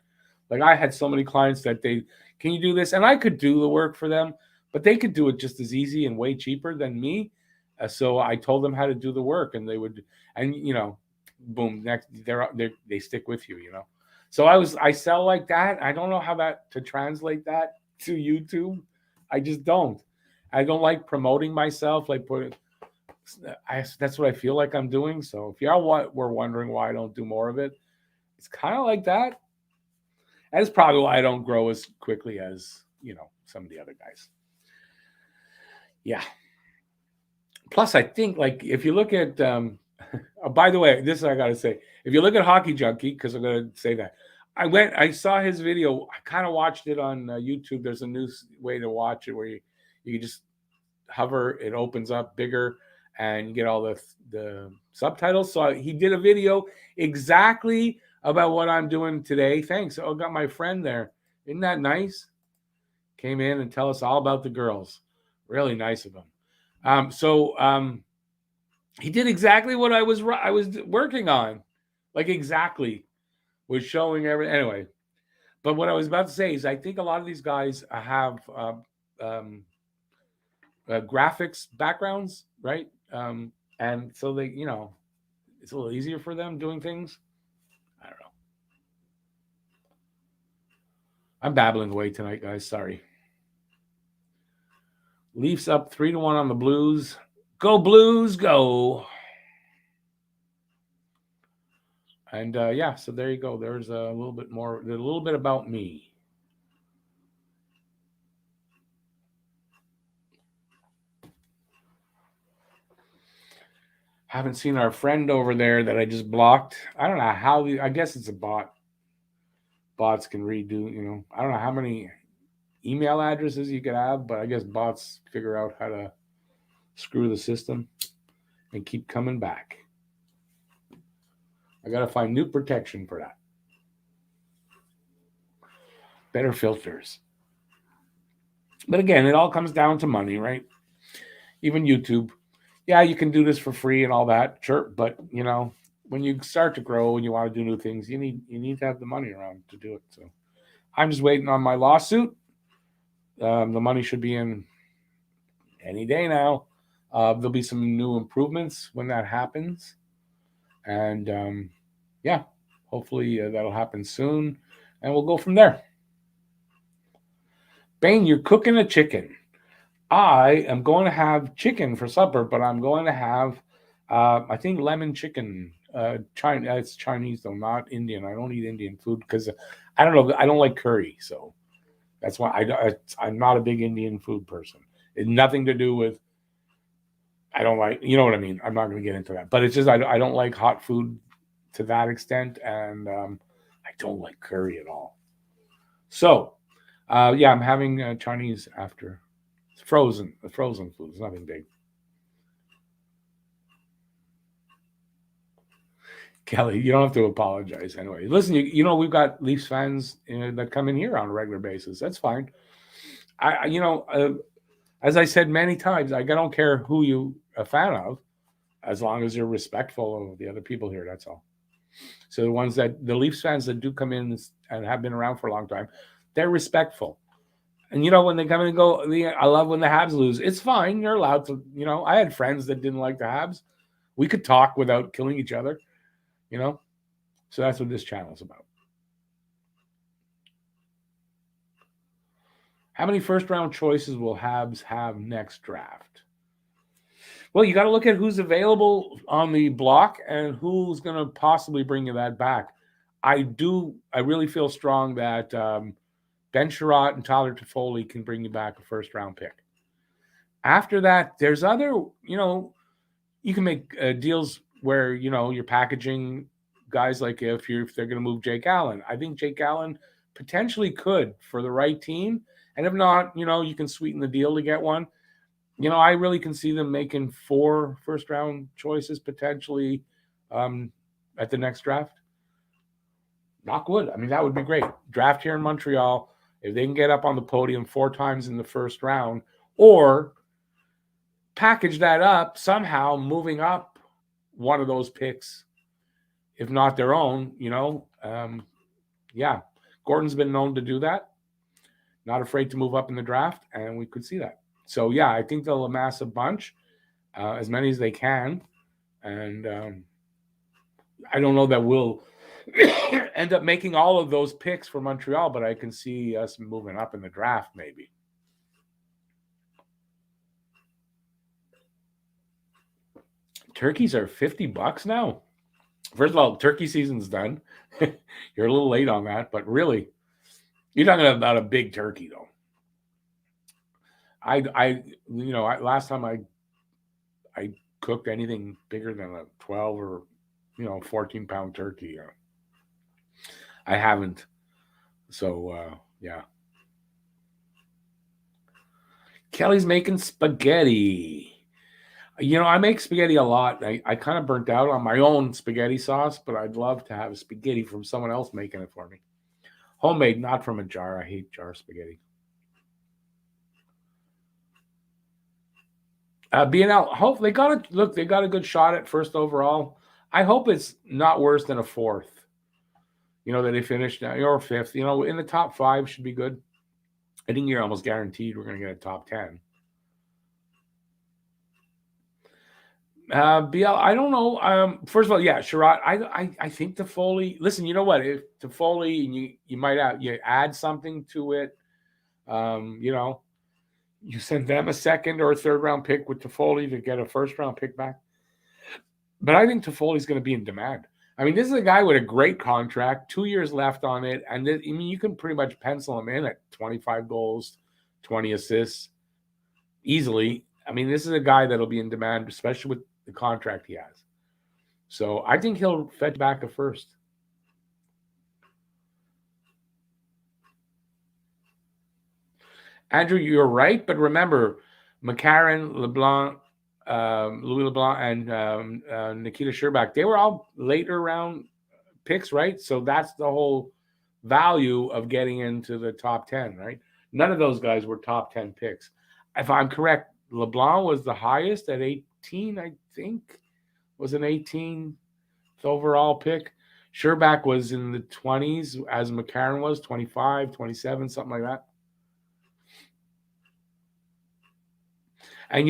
Like I had so many clients that can you do this, and I could do the work for them, but they could do it just as easy and way cheaper than me. So I told them how to do the work, and they would, and boom, next they stick with you, So I sell like that. I don't know how to translate that to YouTube. I just don't. I don't like promoting myself, like that's what I feel like I'm doing. So if y'all were wondering why I don't do more of it, it's kind of like that. That's probably why I don't grow as quickly as some of the other guys. Yeah. Plus, I think like if you look at, oh, by the way, this I gotta say, if you look at Hockey Junkie, because I'm gonna say that, I saw his video. I kind of watched it on YouTube. There's a new way to watch it where you just hover, it opens up bigger, and you get all the subtitles. So he did a video exactly about what I'm doing today. Thanks. Oh, got my friend there. Isn't that nice? Came in and tell us all about the girls. Really nice of him. He did exactly what I was working on, like exactly was showing everything. Anyway, but what I was about to say is I think a lot of these guys have graphics backgrounds, right? And so they, it's a little easier for them doing things. I don't know. I'm babbling away tonight, guys. Sorry. Leafs up 3-1 on the Blues. Go Blues, go! And yeah, so there you go. There's a little bit more, a little bit about me. Haven't seen our friend over there that I just blocked. I don't know how. I guess it's a bot. Bots can redo. I don't know how many email addresses you could have, but I guess bots figure out how to screw the system and keep coming back. I got to find new protection for that. Better filters. But again, it all comes down to money, right? Even YouTube. Yeah, you can do this for free and all that, sure. But when you start to grow and you want to do new things, you need to have the money around to do it. So I'm just waiting on my lawsuit. The money should be in any day now. There'll be some new improvements when that happens, and yeah, hopefully that'll happen soon, and we'll go from there. Bane, you're cooking a chicken. I am going to have chicken for supper, but I'm going to have, I think, lemon chicken. It's Chinese though, not Indian. I don't eat Indian food because I don't know. I don't like curry, so that's why I'm not a big Indian food person. It's nothing to do with I don't like. You know what I mean? I'm not going to get into that, but it's just I don't like hot food to that extent, and I don't like curry at all. So yeah, I'm having Chinese after. It's frozen food. It's nothing big. Kelly, you don't have to apologize anyway. Listen, we've got Leafs fans that come in here on a regular basis. That's fine. As I said many times, I don't care who you a fan of. as long as you're respectful of the other people here. That's all. So the Leafs fans that do come in and have been around for a long time, they're respectful. And, when they come in and go, I love when the Habs lose. It's fine. You're allowed to, I had friends that didn't like the Habs. We could talk without killing each other, So that's what this channel is about. How many first-round choices will Habs have next draft? Well, you got to look at who's available on the block and who's going to possibly bring you that back. I really feel strong that Ben Sherratt and Tyler Toffoli can bring you back a first-round pick. After that, there's other, you can make deals where, you're packaging guys like if they're going to move Jake Allen. I think Jake Allen potentially could for the right team. And if not, you can sweeten the deal to get one. I really can see them making 4 first-round choices potentially at the next draft. Knock wood. I mean, that would be great. Draft here in Montreal. If they can get up on the podium 4 times in the first round, or package that up somehow, moving up one of those picks, if not their own, yeah. Gordon's been known to do that. Not afraid to move up in the draft, and we could see that. So, yeah, I think they'll amass a bunch, as many as they can. And I don't know that we'll end up making all of those picks for Montreal, but I can see us moving up in the draft maybe. Turkeys are $50 now. First of all, turkey season's done. You're a little late on that, but really, you're talking about a big turkey, though. Last time I cooked anything bigger than a 12 or 14-pound turkey. I haven't. So yeah. Kelly's making spaghetti. I make spaghetti a lot. I kind of burnt out on my own spaghetti sauce, but I'd love to have spaghetti from someone else making it for me. Homemade, not from a jar. I hate jar spaghetti. BNL, hope they got a good shot at first overall. I hope it's not worse than a 4th. That they finished now, or 5th. In the top 5 should be good. I think you're almost guaranteed we're going to get a top 10. BL, I don't know. First of all, yeah, Sherratt. I think Toffoli. Listen, you know what? If Toffoli, you might add something to it. You send them a 2nd or a 3rd round pick with Toffoli to get a 1st round pick back. But I think Toffoli's going to be in demand. I mean, this is a guy with a great contract, 2 years left on it, and you can pretty much pencil him in at 25 goals, 20 assists easily. I mean, this is a guy that'll be in demand, especially with the contract he has. So I think he'll fetch back a 1st. Andrew, you're right, but remember, McCarron, LeBlanc, Louis LeBlanc, and Nikita Sherbak, they were all later round picks, right? So that's the whole value of getting into the top 10, right? None of those guys were top 10 picks. If I'm correct, LeBlanc was the highest at 18, I think, was an 18th overall pick. Sherbak was in the 20s, as McCarron was, 25, 27, something like that. And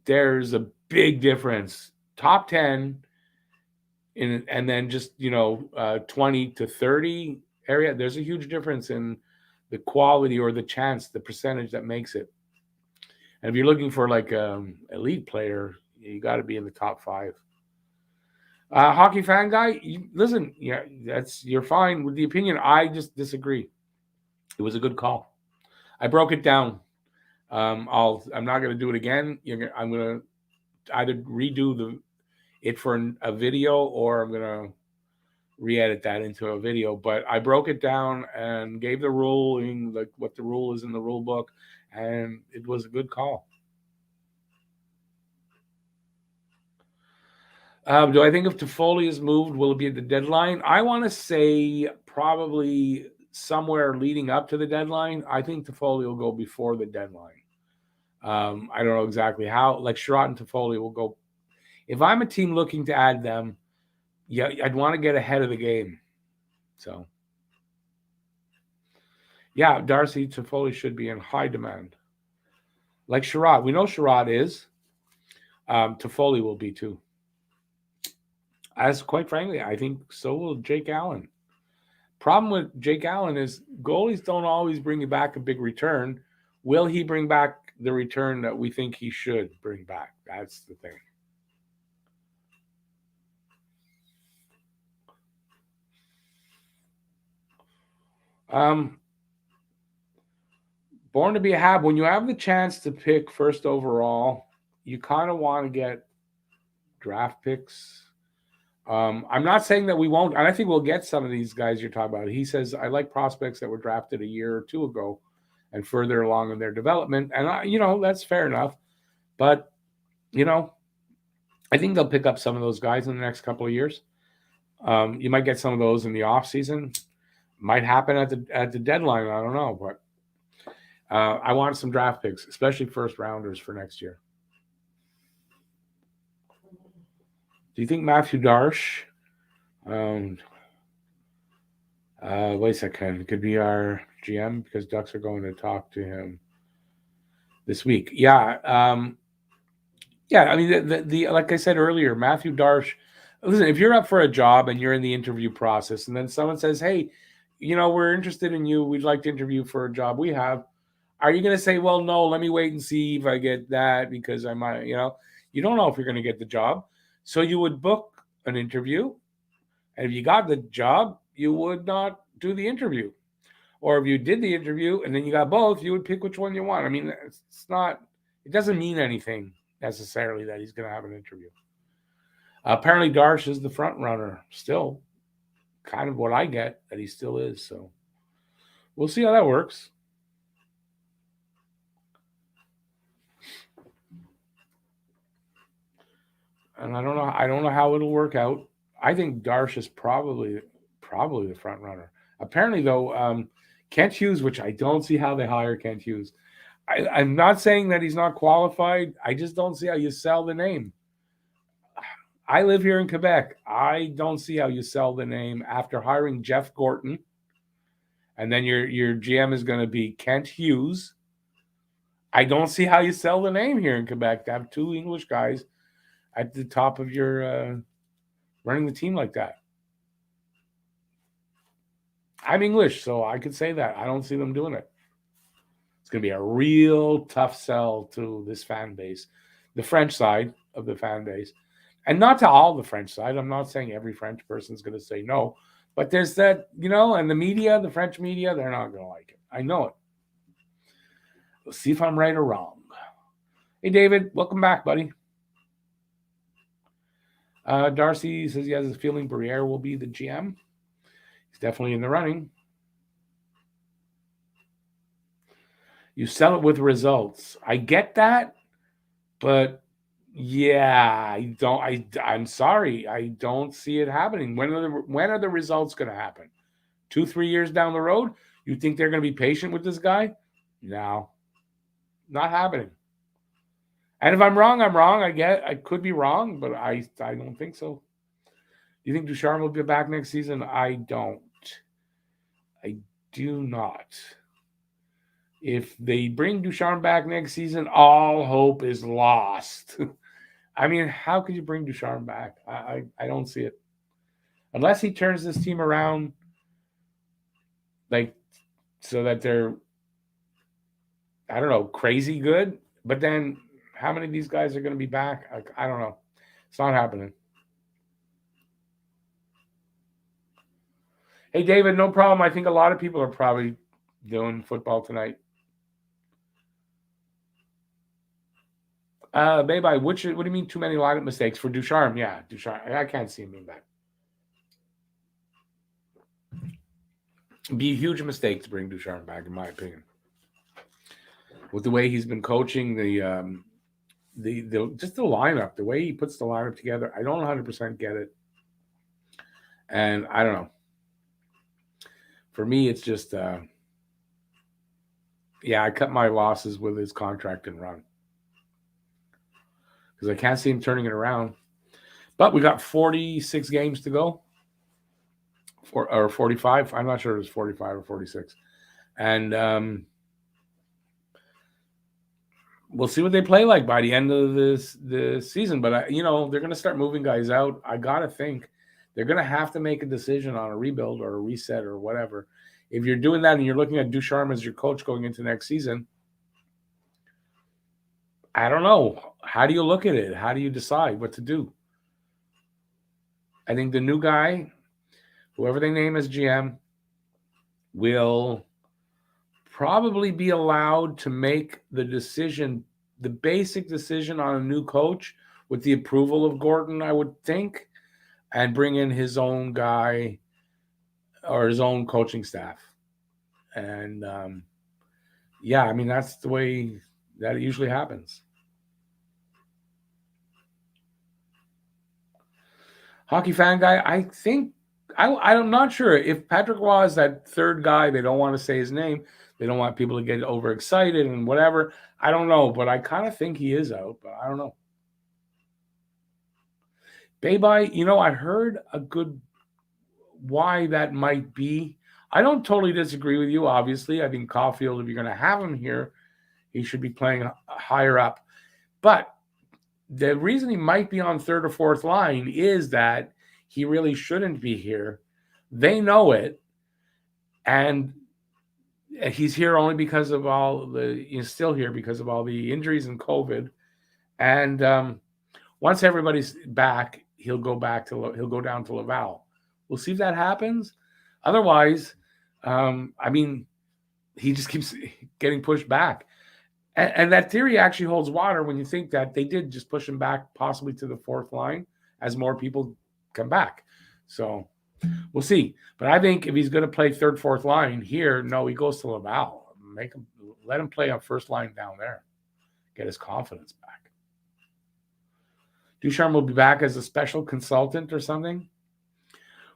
there's a big difference. Top 10 and then just 20 to 30 area. There's a huge difference in the quality or the chance, the percentage that makes it. And if you're looking for like elite player, you got to be in the top 5. Hockey fan guy, listen, yeah, you're fine with the opinion. I just disagree. It was a good call. I broke it down. I'm not going to do it again. I'm going to either redo it for a video, or I'm going to re-edit that into a video. But I broke it down and gave the ruling, like what the rule is in the rule book, and it was a good call. Do I think if Toffoli is moved, will it be at the deadline? I want to say probably somewhere leading up to the deadline. I think Toffoli will go before the deadline. I don't know exactly how. Like Sherratt and Toffoli will go. if I'm a team looking to add them, yeah, I'd want to get ahead of the game. So, yeah, Darcy Toffoli should be in high demand. Like Sherrod. We know Sherrod is. Toffoli will be too. As quite frankly, I think so will Jake Allen. Problem with Jake Allen is goalies don't always bring you back a big return. Will he bring back the return that we think he should bring back? That's the thing. Born to be a Hab. When you have the chance to pick first overall, you kind of want to get draft picks. I'm not saying that we won't, and I think we'll get some of these guys you're talking about. He says, I like prospects that were drafted a year or two ago and further along in their development. And, that's fair enough. But, I think they'll pick up some of those guys in the next couple of years. You might get some of those in the off season. Might happen at the deadline. I don't know. But I want some draft picks, especially first rounders for next year. Do you think Matthew Darsh? Wait a second. It could be our GM because Ducks are going to talk to him this week. Yeah. I mean, the like I said earlier, Matthew Darsh. Listen, if you're up for a job and you're in the interview process, and then someone says, "Hey, we're interested in you. We'd like to interview for a job we have." Are you going to say, "Well, no, let me wait and see if I get that because I might," you don't know if you're going to get the job. So you would book an interview, and if you got the job, you would not do the interview. Or if you did the interview and then you got both, you would pick which one you want. I mean, it doesn't mean anything necessarily that he's going to have an interview. Apparently, Darsh is the front runner still. Kind of what I get that he still is. So we'll see how that works. And I don't know how it'll work out. I think Darsh is probably the front runner. Apparently, though, Kent Hughes, which I don't see how they hire Kent Hughes. I'm not saying that he's not qualified. I just don't see how you sell the name. I live here in Quebec. I don't see how you sell the name after hiring Jeff Gorton, and then your GM is going to be Kent Hughes. I don't see how you sell the name here in Quebec to have two English guys at the top of your running the team like that. I'm English, so I could say that. I don't see them doing it. It's going to be a real tough sell to this fan base, the French side of the fan base. And not to all the French side. I'm not saying every French person is going to say no. But there's that, and the media, the French media, they're not going to like it. I know it. We'll see if I'm right or wrong. Hey, David, welcome back, buddy. Darcy says he has a feeling Briere will be the GM. He's definitely in the running. You sell it with results. I get that, but yeah, I'm sorry. I don't see it happening. When are the results going to happen? 2-3 years down the road? You think they're going to be patient with this guy? No, not happening. And if I'm wrong, I'm wrong. I could be wrong, but I don't think so. You think Ducharme will be back next season? I don't. I do not. If they bring Ducharme back next season, all hope is lost. I mean, how could you bring Ducharme back? I don't see it. Unless he turns this team around, so that they're, I don't know, crazy good. But then how many of these guys are going to be back? I don't know. It's not happening. Hey, David, no problem. I think a lot of people are probably doing football tonight. Babe, what do you mean too many lineup mistakes for Ducharme? Yeah, Ducharme. I can't see him being back. It'd be a huge mistake to bring Ducharme back, in my opinion. With the way he's been coaching, the just the lineup, the way he puts the lineup together, I don't 100% get it. And I don't know. For me, it's just, I cut my losses with his contract and run. Because I can't see him turning it around. But we got 46 games to go, or 45. I'm not sure it was 45 or 46. And we'll see what they play like by the end of the season. But they're going to start moving guys out. I gotta think they're going to have to make a decision on a rebuild or a reset or whatever. If you're doing that and you're looking at Ducharme as your coach going into next season, I don't know. How do you look at it? How do you decide what to do? I think the new guy, whoever they name as GM, will probably be allowed to make the decision, the basic decision on a new coach with the approval of Gordon, I would think, and bring in his own guy or his own coaching staff. And that's the way that it usually happens. Hockey fan guy, I think I'm not sure if Patrick Roy is that third guy. They don't want to say his name. They don't want people to get overexcited and whatever. I don't know, but I kind of think he is out, but I don't know. Baby, I heard a good why that might be. I don't totally disagree with you, obviously. I think Caufield, if you're going to have him here, he should be playing higher up. But the reason he might be on third or fourth line is that he really shouldn't be here. They know it. And he's here only because of he's still here because of all the injuries and COVID. And once everybody's back, he'll go down to Laval. We'll see if that happens. Otherwise, he just keeps getting pushed back. And that theory actually holds water when you think that they did just push him back possibly to the fourth line as more people come back. So we'll see. But I think if he's going to play third, fourth line here, no, he goes to Laval. Let him play on first line down there. Get his confidence back. Ducharme will be back as a special consultant or something.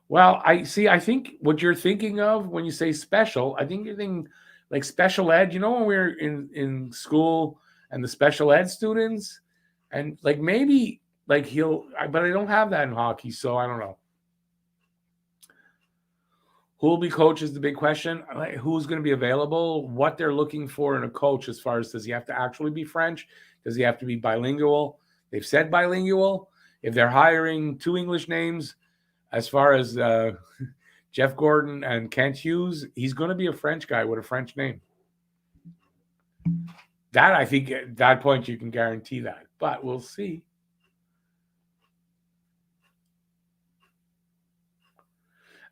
Well, I think what you're thinking of when you say special, I think you're thinking like special ed. When we were in school and the special ed students, and like maybe like but I don't have that in hockey, so I don't know. Who will be coach is the big question. Who's going to be available? What they're looking for in a coach as far as does he have to actually be French? Does he have to be bilingual? They've said bilingual. If they're hiring two English names, as far as Jeff Gordon and Kent Hughes, he's going to be a French guy with a French name. That, I think, at that point, you can guarantee that. But we'll see.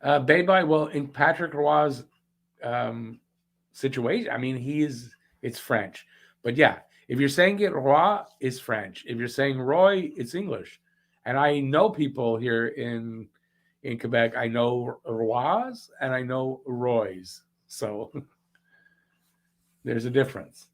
Baby, well, in Patrick Roy's situation, it's French. But yeah, if you're saying it, Roy is French. If you're saying Roy, it's English. And I know people here in Quebec. I know Roy's and I know Roy's. So there's a difference.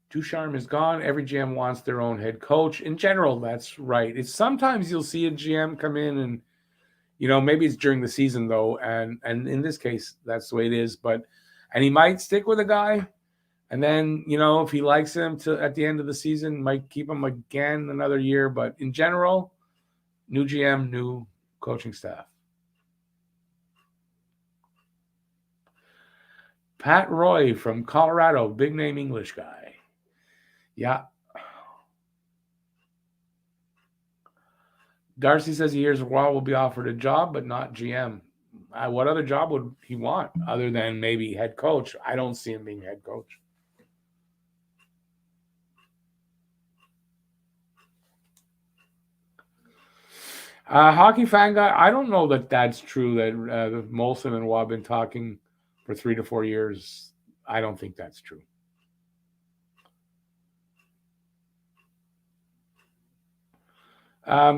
Ducharme is gone. Every GM wants their own head coach. In general, that's right. It's sometimes you'll see a GM come in and, maybe it's during the season though. And in this case, that's the way it is. And he might stick with a guy. And then, if he likes him at the end of the season, might keep him again another year. But in general, new GM, new coaching staff. Pat Roy from Colorado, big name English guy. Yeah. Darcy says he hears Roy will be offered a job, but not GM. What other job would he want other than maybe head coach? I don't see him being head coach. Hockey fan guy, I don't know that that's true that Molson and Roy have been talking for 3 to 4 years. I don't think that's true.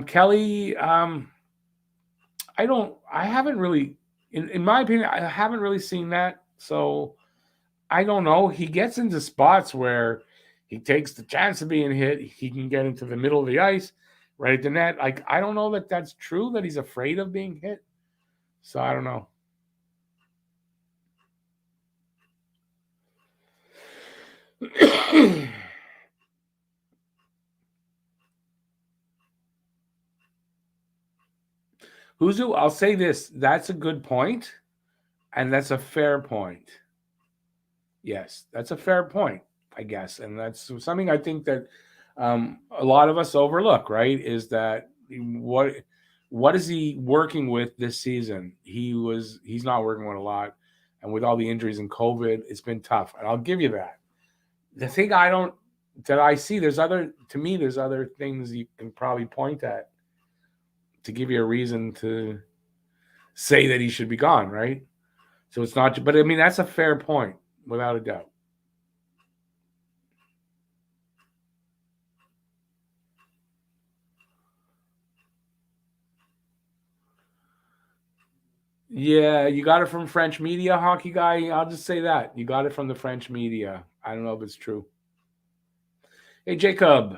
Kelly, I haven't really, in my opinion, I haven't really seen that. So I don't know. He gets into spots where he takes the chance of being hit. He can get into the middle of the ice, right at the net. Like, I don't know that that's true, that he's afraid of being hit. So I don't know. Huzu, I'll say this. That's a good point, and that's a fair point. Yes, that's a fair point, I guess. And that's something I think that a lot of us overlook, right? Is that what is he working with this season? He's not working with a lot. And with all the injuries and COVID, it's been tough. And I'll give you that. The thing I see, there's other things you can probably point at to give you a reason to say that he should be gone, right? So it's not, but I mean, that's a fair point, without a doubt. Yeah, you got it from French media, hockey guy. I'll just say that. You got it from the French media. I don't know if it's true. Hey, Jacob,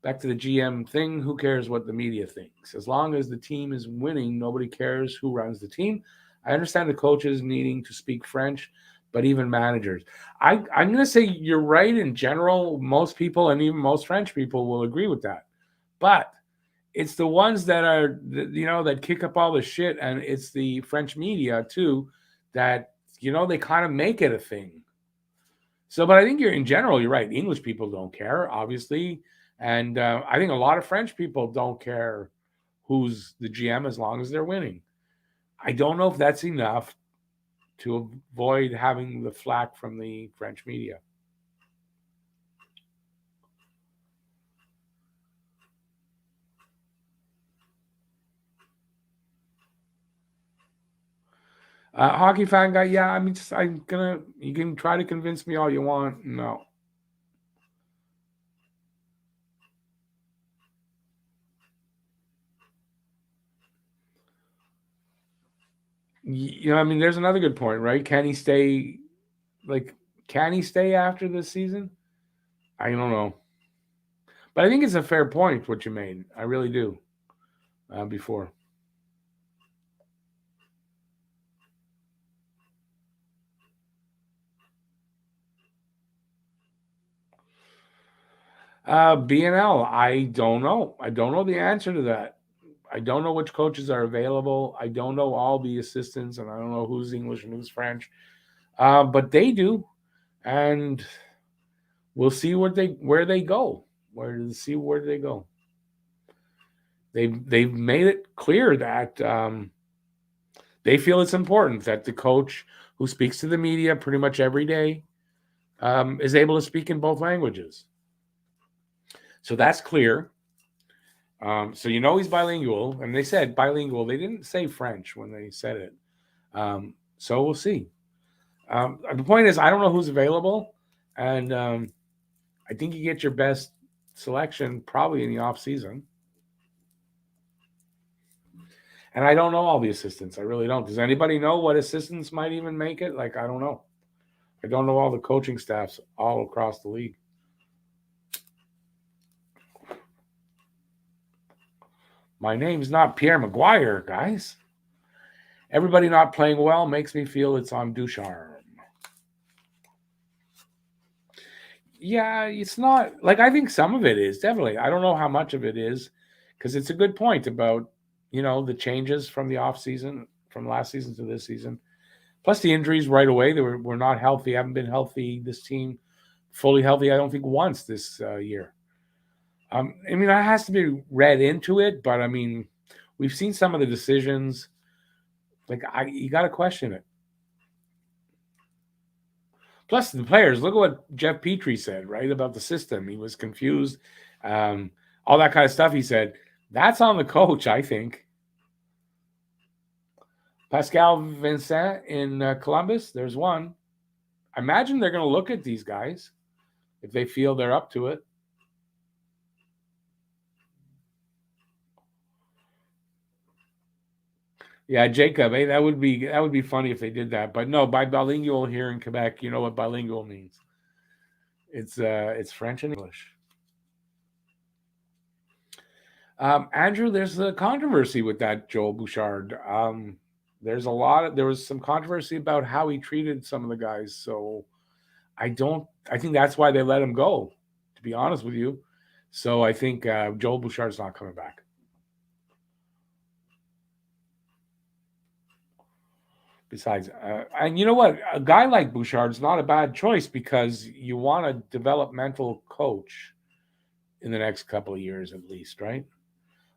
back to the GM thing. Who cares what the media thinks? As long as the team is winning, nobody cares who runs the team. I understand the coaches needing to speak French, but even managers. I'm going to say you're right in general. Most people, and even most French people, will agree with that. But it's the ones that are, that kick up all the shit, and it's the French media too that they kind of make it a thing. So, but I think you're right. English people don't care, obviously, and I think a lot of French people don't care who's the GM as long as they're winning. I don't know if that's enough to avoid having the flack from the French media. Hockey fan guy, yeah. I mean, you can try to convince me all you want. No. I mean, there's another good point, right? Can he stay? Like, can he stay after this season? I don't know, but I think it's a fair point what you made. I really do. Before, BNL, I don't know. I don't know the answer to that. I don't know which coaches are available. I don't know all the assistants, and I don't know who's English and who's French. But they do, and we'll see where they go. Where they go. They've made it clear that they feel it's important that the coach who speaks to the media pretty much every day is able to speak in both languages. So that's clear. So he's bilingual, and they said bilingual. They didn't say French when they said it. So we'll see. The point is, I don't know who's available, and I think you get your best selection probably in the off season. And I don't know all the assistants. I really don't. Does anybody know what assistants might even make it? Like, I don't know. I don't know all the coaching staffs all across the league. My name's not Pierre Maguire, guys. Everybody not playing well makes me feel it's on Bouchard. Yeah, it's not like I think some of it is definitely. I don't know how much of it is because it's a good point about the changes from the off season from last season to this season. Plus the injuries right away. They were not healthy. Haven't been healthy. This team fully healthy. I don't think once this year. I mean that has to be read into it, but I mean we've seen some of the decisions. Like you got to question it. Plus, the players, look at what Jeff Petrie said, right, about the system. He was confused, all that kind of stuff. He said, that's on the coach, I think. Pascal Vincent in Columbus, there's one. I imagine they're going to look at these guys if they feel they're up to it. Yeah, Jacob, hey, that would be funny if they did that. But no, by bilingual here in Quebec, you know what bilingual means. It's French and English. Andrew, there's a controversy with that Joel Bouchard. There was some controversy about how he treated some of the guys. So I think that's why they let him go, to be honest with you. So I think Joel Bouchard's not coming back. Besides, and you know what? A guy like Bouchard is not a bad choice because you want a developmental coach in the next couple of years at least, right?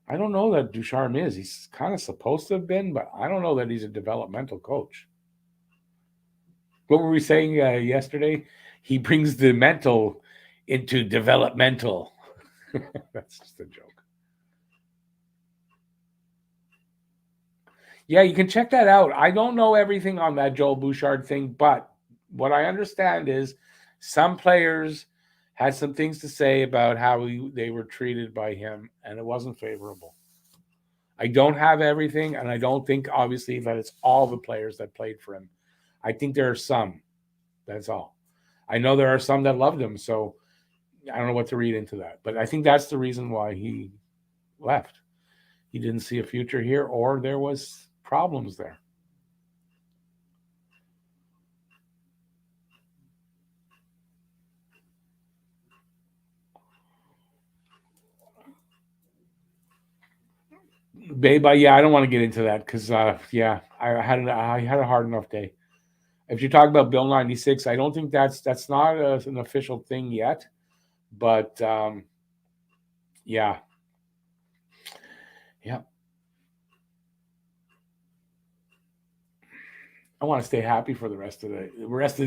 I don't know that Ducharme is. He's kind of supposed to have been, but I don't know that he's a developmental coach. What were we saying yesterday? He brings the mental into developmental. That's just a joke. Yeah, you can check that out. I don't know everything on that Joel Bouchard thing, but what I understand is some players had some things to say about how they were treated by him, and it wasn't favorable. I don't have everything, and I don't think, obviously, that it's all the players that played for him. I think there are some. That's all. I know there are some that loved him, so I don't know what to read into that. But I think that's the reason why he left. He didn't see a future here, or there was problems there. Babe, yeah, I don't want to get into that because, yeah, I had a hard enough day. If you talk about Bill 96, I don't think that's not an official thing yet, but yeah, yeah. I want to stay happy for the rest of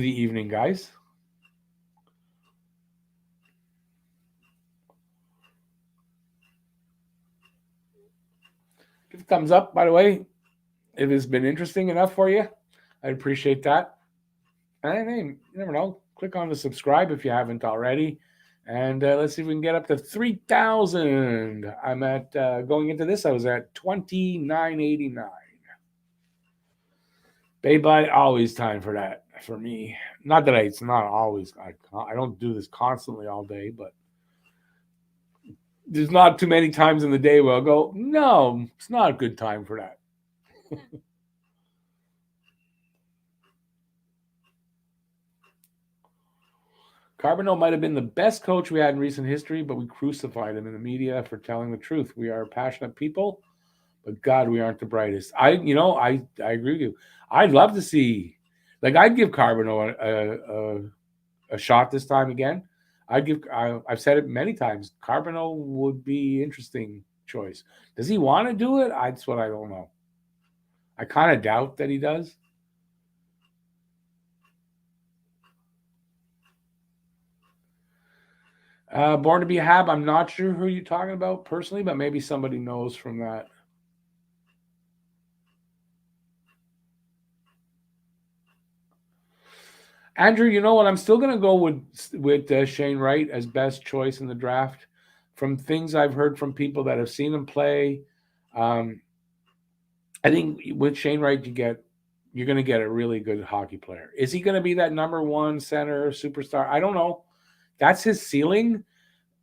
the evening, guys. Give a thumbs up, by the way, if it's been interesting enough for you. I'd appreciate that. And hey, you never know. Click on the subscribe if you haven't already. And let's see if we can get up to 3,000. I'm at, going into this, I was at 29.89. Babe, always time for that for me. Not that it's not always, I don't do this constantly all day, but there's not too many times in the day where I'll go, no, it's not a good time for that. Carbonell might have been the best coach we had in recent history, but we crucified him in the media for telling the truth. We are passionate people, but God, we aren't the brightest. I agree with you. I'd love to see, like, I'd give Carbonell a shot this time again. I've said it many times. Carbonell would be interesting choice. Does he want to do it? That's what I don't know. I kind of doubt that he does. Born to be a Hab. I'm not sure who you're talking about personally, but maybe somebody knows from that. Andrew, you know what? I'm still going to go with Shane Wright as best choice in the draft. From things I've heard from people that have seen him play, I think with Shane Wright, you're going to get a really good hockey player. Is he going to be that number one center superstar? I don't know. That's his ceiling,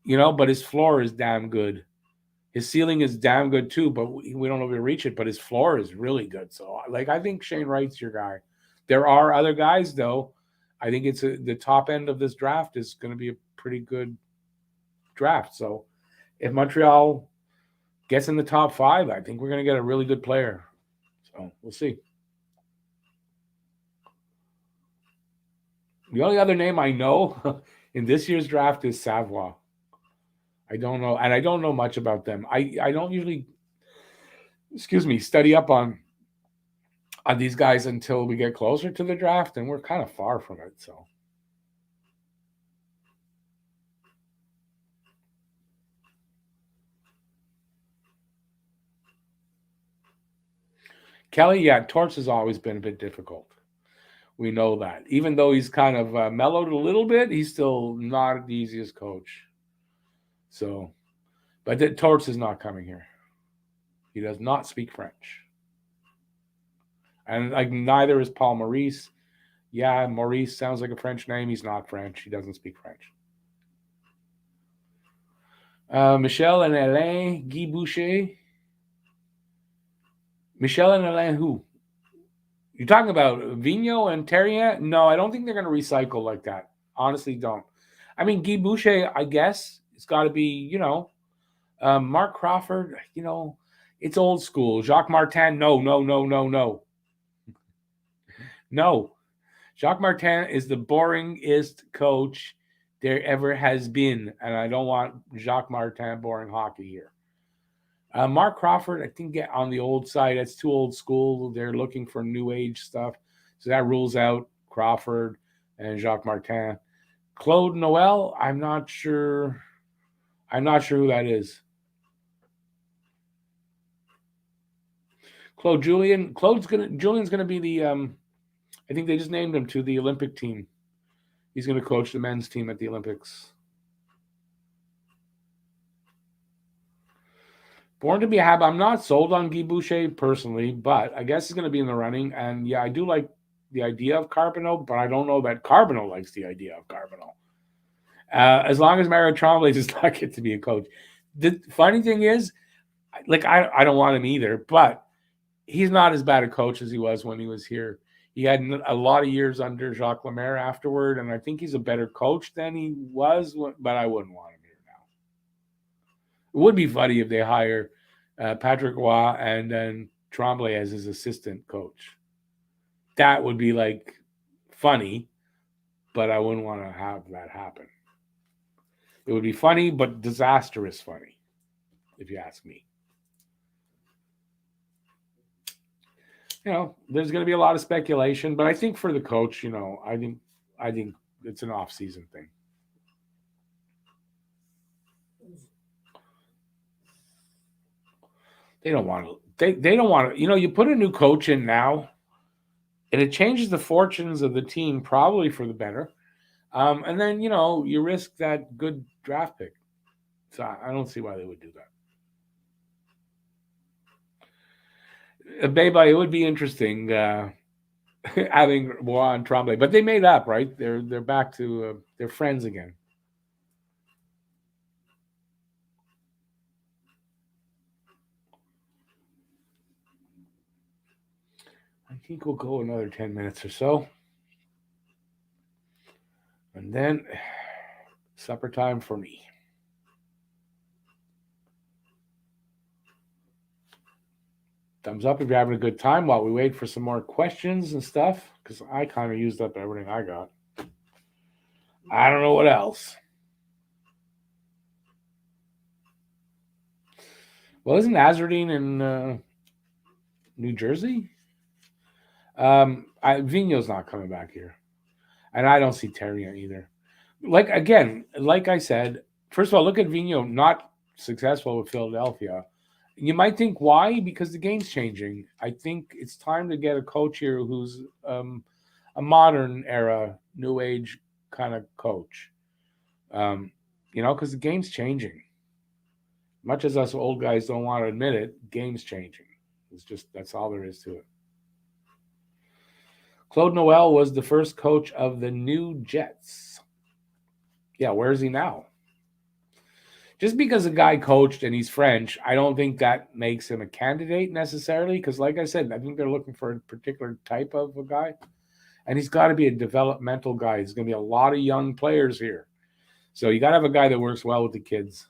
but his floor is damn good. His ceiling is damn good too, but we don't know if he'll reach it. But his floor is really good. So, I think Shane Wright's your guy. There are other guys, though. I think it's the top end of this draft is going to be a pretty good draft. So, if Montreal gets in the top 5, I think we're going to get a really good player. So, we'll see. The only other name I know in this year's draft is Savoie. I don't know, and I don't know much about them. I don't usually, study up on these guys until we get closer to the draft, and we're kind of far from it. So, Kelly, yeah, Torts has always been a bit difficult. We know that. Even though he's kind of mellowed a little bit, he's still not the easiest coach. So, but Torts is not coming here. He does not speak French. And neither is Paul Maurice. Yeah, Maurice sounds like a French name. He's not French. He doesn't speak French. Michel and Alain, Guy Boucher. Michel and Alain who? You're talking about Vigneault and Terrien? No, I don't think they're going to recycle like that. Honestly, don't. I mean, Guy Boucher, I guess it's got to be, Mark Crawford, it's old school. Jacques Martin, no. No, Jacques Martin is the boringest coach there ever has been, and I don't want Jacques Martin boring hockey here. Mark Crawford, I think, get on the old side. That's too old school. They're looking for new age stuff, so that rules out Crawford and Jacques Martin. Claude Noel, I'm not sure. I'm not sure who that is. Julian's gonna be the. I think they just named him to the Olympic team. He's going to coach the men's team at the Olympics. Born to be a Hab. I'm not sold on Guy Boucher personally, but I guess he's going to be in the running. And yeah, I do like the idea of Carbonneau, but I don't know that Carbonneau likes the idea of Carbonneau. As long as Mario Tremblay does not get to be a coach. The funny thing is, like, I don't want him either, but he's not as bad a coach as he was when he was here. He had a lot of years under Jacques Lemaire afterward, and I think he's a better coach than he was, but I wouldn't want him here now. It would be funny if they hire Patrick Roy and then Tremblay as his assistant coach. That would be, like, funny, but I wouldn't want to have that happen. It would be funny, but disastrous funny, if you ask me. You know, there's going to be a lot of speculation, but I think for the coach, you know, I think it's an off-season thing. They don't want to. They don't want to. You know, you put a new coach in now, and it changes the fortunes of the team probably for the better. And then, you know, you risk that good draft pick. So I don't see why they would do that. Beba, it would be interesting having Roy and Tremblay, but they made up, right? They're back to they're friends again. I think we'll go another 10 minutes or so. And then supper time for me. Thumbs up if you're having a good time while we wait for some more questions and stuff, because I kind of used up everything I got. I don't know what else. Well, isn't Azardine in New Jersey? Vigneault's not coming back here. And I don't see Terrien either. Like I said, first of all, look at Vigneault, not successful with Philadelphia. You might think why? Because the game's changing. I think it's time to get a coach here who's a modern era, new age kind of coach. You know, because the game's changing. Much as us old guys don't want to admit it, game's changing. It's just that's all there is to it. Claude Noel was the first coach of the New Jets. Yeah, where is he now? Just because a guy coached and he's French, I don't think that makes him a candidate necessarily. Because, like I said, I think they're looking for a particular type of a guy. And he's got to be a developmental guy. There's going to be a lot of young players here. So you got to have a guy that works well with the kids.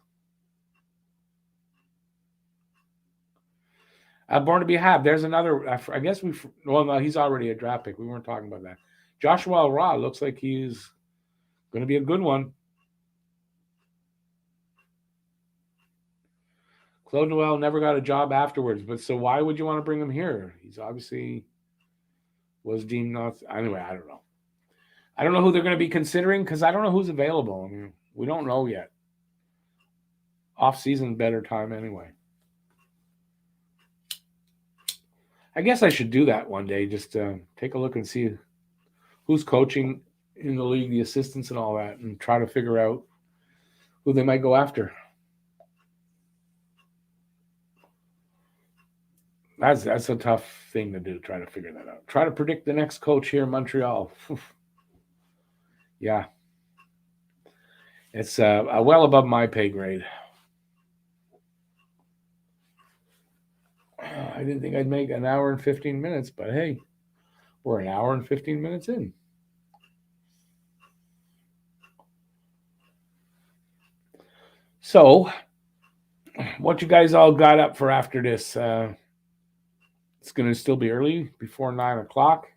Born to be Hab. There's another. I guess no, he's already a draft pick. We weren't talking about that. Joshua Ra looks like he's going to be a good one. Claude Noel never got a job afterwards, but so why would you want to bring him here? He's obviously was deemed not. Anyway, I don't know. I don't know who they're going to be considering because I don't know who's available. I mean, we don't know yet. Off-season, better time anyway. I guess I should do that one day. Just take a look and see who's coaching in the league, the assistants and all that, and try to figure out who they might go after. That's a tough thing to do, try to figure that out. Try to predict the next coach here in Montreal. Yeah. It's well above my pay grade. I didn't think I'd make an hour and 15 minutes, but hey, we're an hour and 15 minutes in. So, what you guys all got up for after this? It's going to still be early, before 9 o'clock.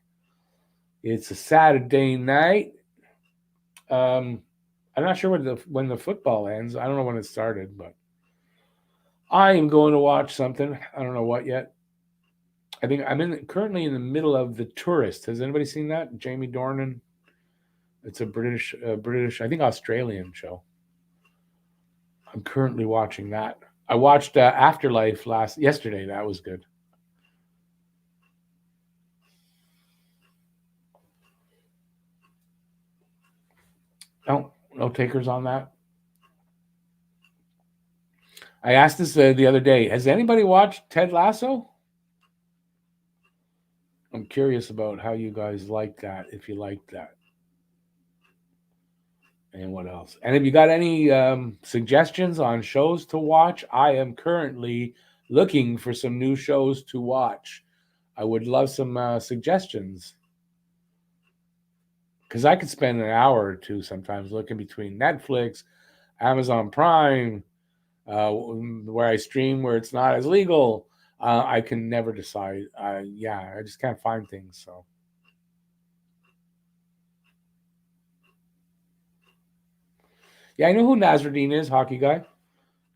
It's a Saturday night. I'm not sure when the football ends. I don't know when it started, but I am going to watch something. I don't know what yet. I think currently in the middle of The Tourist. Has anybody seen that? Jamie Dornan. It's a British, I think Australian show. I'm currently watching that. I watched Afterlife yesterday. That was good. No takers on that. I asked this the other day. Has anybody watched Ted Lasso? I'm curious about how you guys like that, if you like that. And what else? And if you got any suggestions on shows to watch, I am currently looking for some new shows to watch. I would love some suggestions because I could spend an hour or two sometimes looking between Netflix, Amazon Prime, where I stream where it's not as legal. I can never decide. Yeah, I just can't find things. So yeah, I know who Nasruddin is, hockey guy.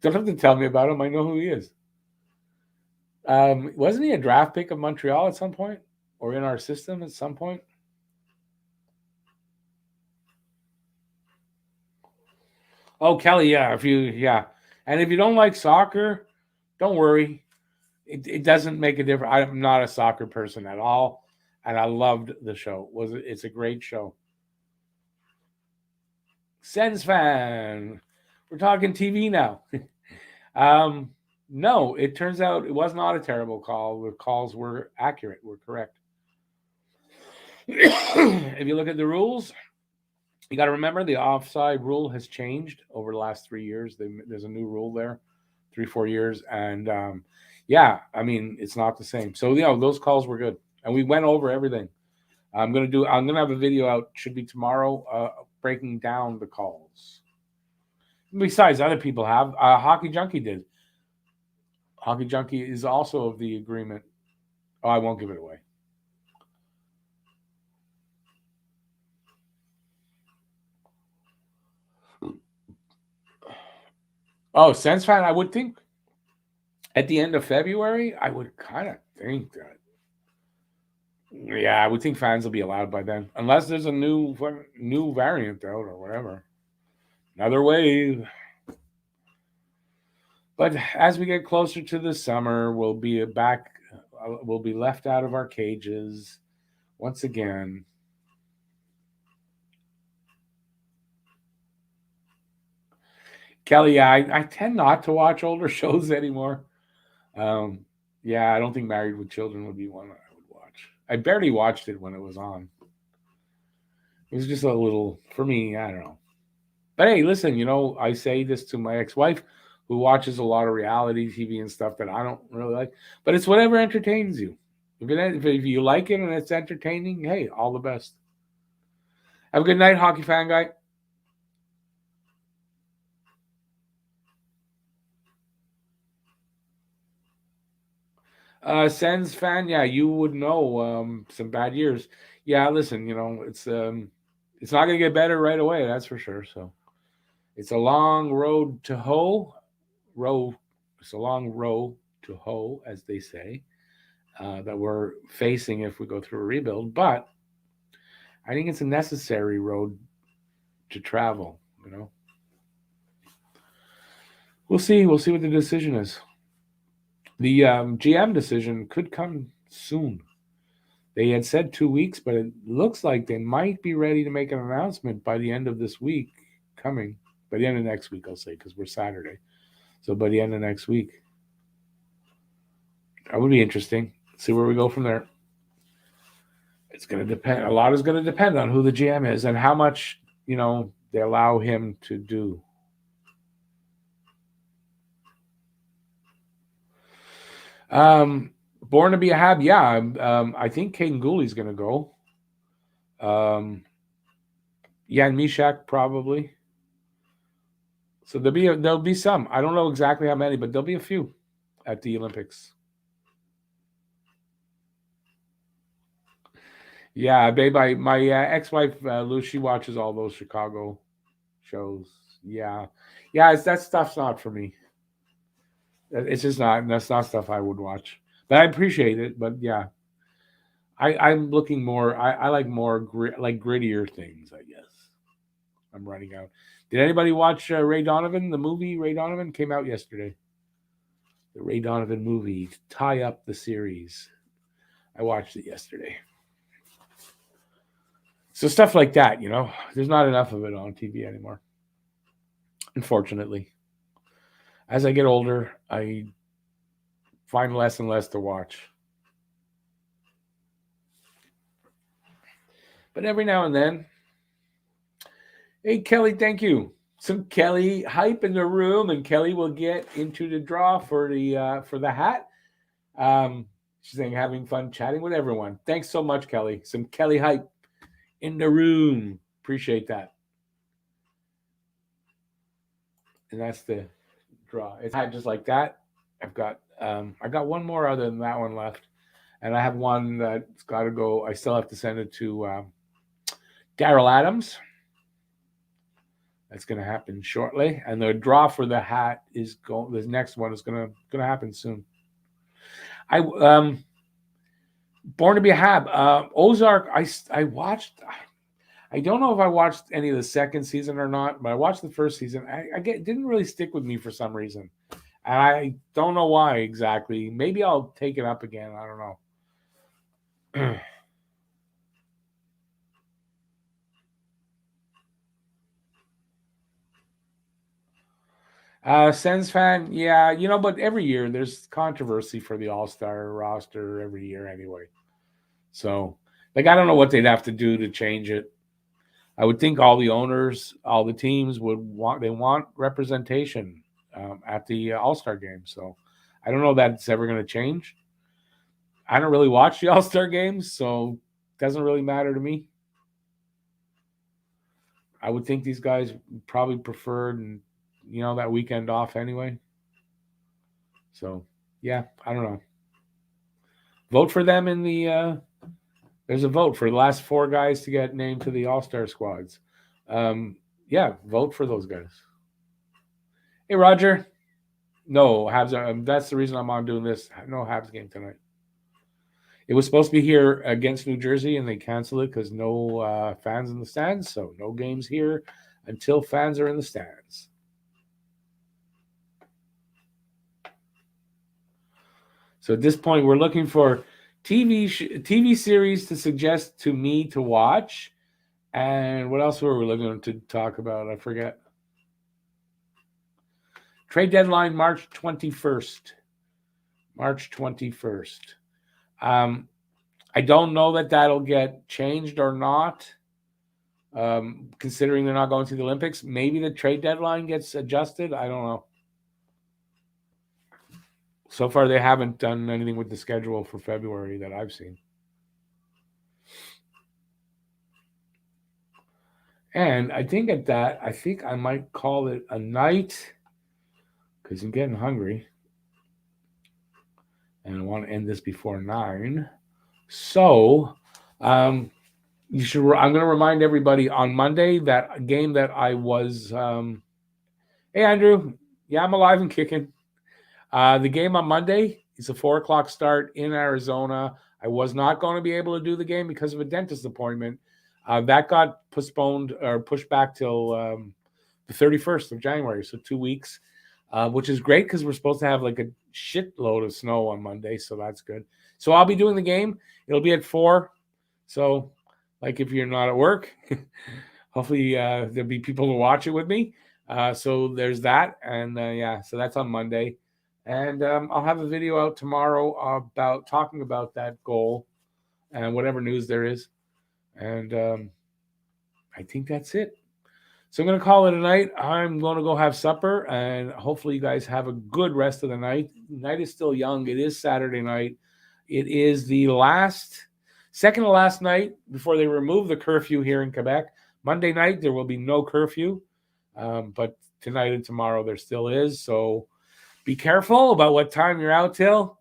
Don't have to tell me about him. I know who he is. Wasn't he a draft pick of Montreal at some point, or in our system at some point? Oh, Kelly, yeah. And if you don't like soccer, don't worry. It doesn't make a difference. I'm not a soccer person at all, and I loved the show. It's a great show. Sens fan. We're talking TV now. um, no, it turns out it was not a terrible call. The calls were accurate. Were correct. If you look at the rules, you got to remember the offside rule has changed over the last 3 years. There's a new rule there, 3-4 years, and yeah, I mean it's not the same. So those calls were good, and we went over everything. I'm gonna have a video out. Should be tomorrow, breaking down the calls. Besides, other people have. Hockey Junkie did. Hockey Junkie is also of the agreement. Oh, I won't give it away. Oh, Sens fan, I would think at the end of February, I would kind of think that. Yeah, I would think fans will be allowed by then, unless there's a new variant out or whatever. Another wave. But as we get closer to the summer, we'll be back. We'll be left out of our cages once again. Kelly, yeah, I tend not to watch older shows anymore. Um, yeah, I don't think Married with Children would be one I would watch. I barely watched it when it was on. It was just a little, for me, I don't know. But hey, listen, I say this to my ex-wife who watches a lot of reality TV and stuff that I don't really like, but it's whatever entertains you. If you like it and it's entertaining, hey, all the best. Have a good night, hockey fan guy. Sens fan, yeah, you would know some bad years. Yeah, listen, it's not gonna get better right away, that's for sure. So it's a long road to hoe. Row it's a long row to hoe, as they say, that we're facing if we go through a rebuild. But I think it's a necessary road to travel. We'll see. We'll see what the decision is. The GM decision could come soon. They had said 2 weeks, but it looks like they might be ready to make an announcement by the end of this week coming. By the end of next week, I'll say, because we're Saturday. So by the end of next week. That would be interesting. See where we go from there. It's going to depend. A lot is going to depend on who the GM is and how much, they allow him to do. Born to be a Hab, yeah. I think Caden Gooley's going to go. Jan Mishak probably. So there'll be some. I don't know exactly how many, but there'll be a few at the Olympics. Yeah, my ex-wife Lou, she watches all those Chicago shows. Yeah, yeah, that stuff's not for me. It's just not. That's not stuff I would watch. But I appreciate it. But yeah, I'm looking more. I like more like grittier things. I guess I'm running out. Did anybody watch Ray Donovan? The movie Ray Donovan came out yesterday. The Ray Donovan movie to tie up the series. I watched it yesterday. So stuff like that, there's not enough of it on TV anymore. Unfortunately, as I get older, I find less and less to watch. But every now and then, hey Kelly, thank you. Some Kelly hype in the room, and Kelly will get into the draw for the hat. She's saying having fun chatting with everyone. Thanks so much, Kelly. Some Kelly hype in the room. Appreciate that. And that's the draw. It's had just like that. I got one more other than that one left, and I have one that's got to go. I still have to send it to Daryl Adams. That's going to happen shortly, and the draw for the hat is going. The next one is going to happen soon. I Born to be a Hab. Ozark. I watched. I don't know if I watched any of the second season or not, but I watched the first season. Didn't really stick with me for some reason. And I don't know why exactly. Maybe I'll take it up again. I don't know. Sens fan, yeah, but every year there's controversy for the All-Star roster every year anyway. So, like, I don't know what they'd have to do to change it. I would think all the owners, all the teams want representation at the All-Star game. So, I don't know that it's ever going to change. I don't really watch the All-Star games, so it doesn't really matter to me. I would think these guys probably preferred, that weekend off anyway. So, yeah, I don't know. Vote for them in the. There's a vote for the last 4 guys to get named to the All-Star squads. Yeah, vote for those guys. Hey, Roger. No, Habs. That's the reason I'm on doing this. No Habs game tonight. It was supposed to be here against New Jersey, and they canceled it because no fans in the stands. So no games here until fans are in the stands. So at this point, we're looking for TV series to suggest to me to watch. And what else were we looking to talk about? I forget. Trade deadline, March 21st. March 21st. I don't know that that'll get changed or not, considering they're not going to the Olympics. Maybe the trade deadline gets adjusted. I don't know. So far, they haven't done anything with the schedule for February that I've seen. And I think I might call it a night because I'm getting hungry. And I want to end this before 9. So, I'm going to remind everybody on Monday that game that I was. Hey, Andrew. Yeah, I'm alive and kicking. The game on Monday is a 4:00 start in Arizona. I was not going to be able to do the game because of a dentist appointment. That got postponed or pushed back till the 31st of January, so 2 weeks, which is great because we're supposed to have like a shitload of snow on Monday, so that's good. So I'll be doing the game. It'll be at 4. So, like, if you're not at work, hopefully there'll be people to watch it with me. So there's that, and so that's on Monday. And I'll have a video out tomorrow about talking about that goal and whatever news there is. And I think that's it. So I'm going to call it a night. I'm going to go have supper, and hopefully you guys have a good rest of the night. The night is still young. It is Saturday night. It is the second to last night before they remove the curfew here in Quebec. Monday night, there will be no curfew. But tonight and tomorrow there still is. So be careful about what time you're out till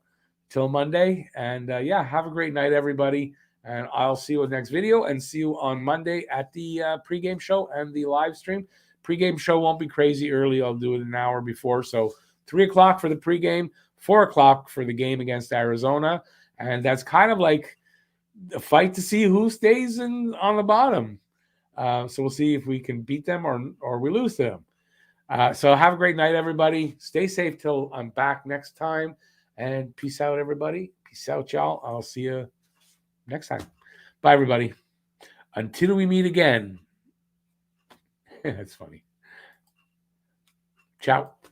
Monday. And have a great night, everybody. And I'll see you in the next video and see you on Monday at the pregame show and the live stream. Pregame show won't be crazy early. I'll do it an hour before. So 3 o'clock for the pregame, 4 o'clock for the game against Arizona. And that's kind of like a fight to see who stays on the bottom. So we'll see if we can beat them or we lose to them. So have a great night, everybody. Stay safe till I'm back next time. And peace out, everybody. Peace out, y'all. I'll see you next time. Bye, everybody. Until we meet again. That's funny. Ciao.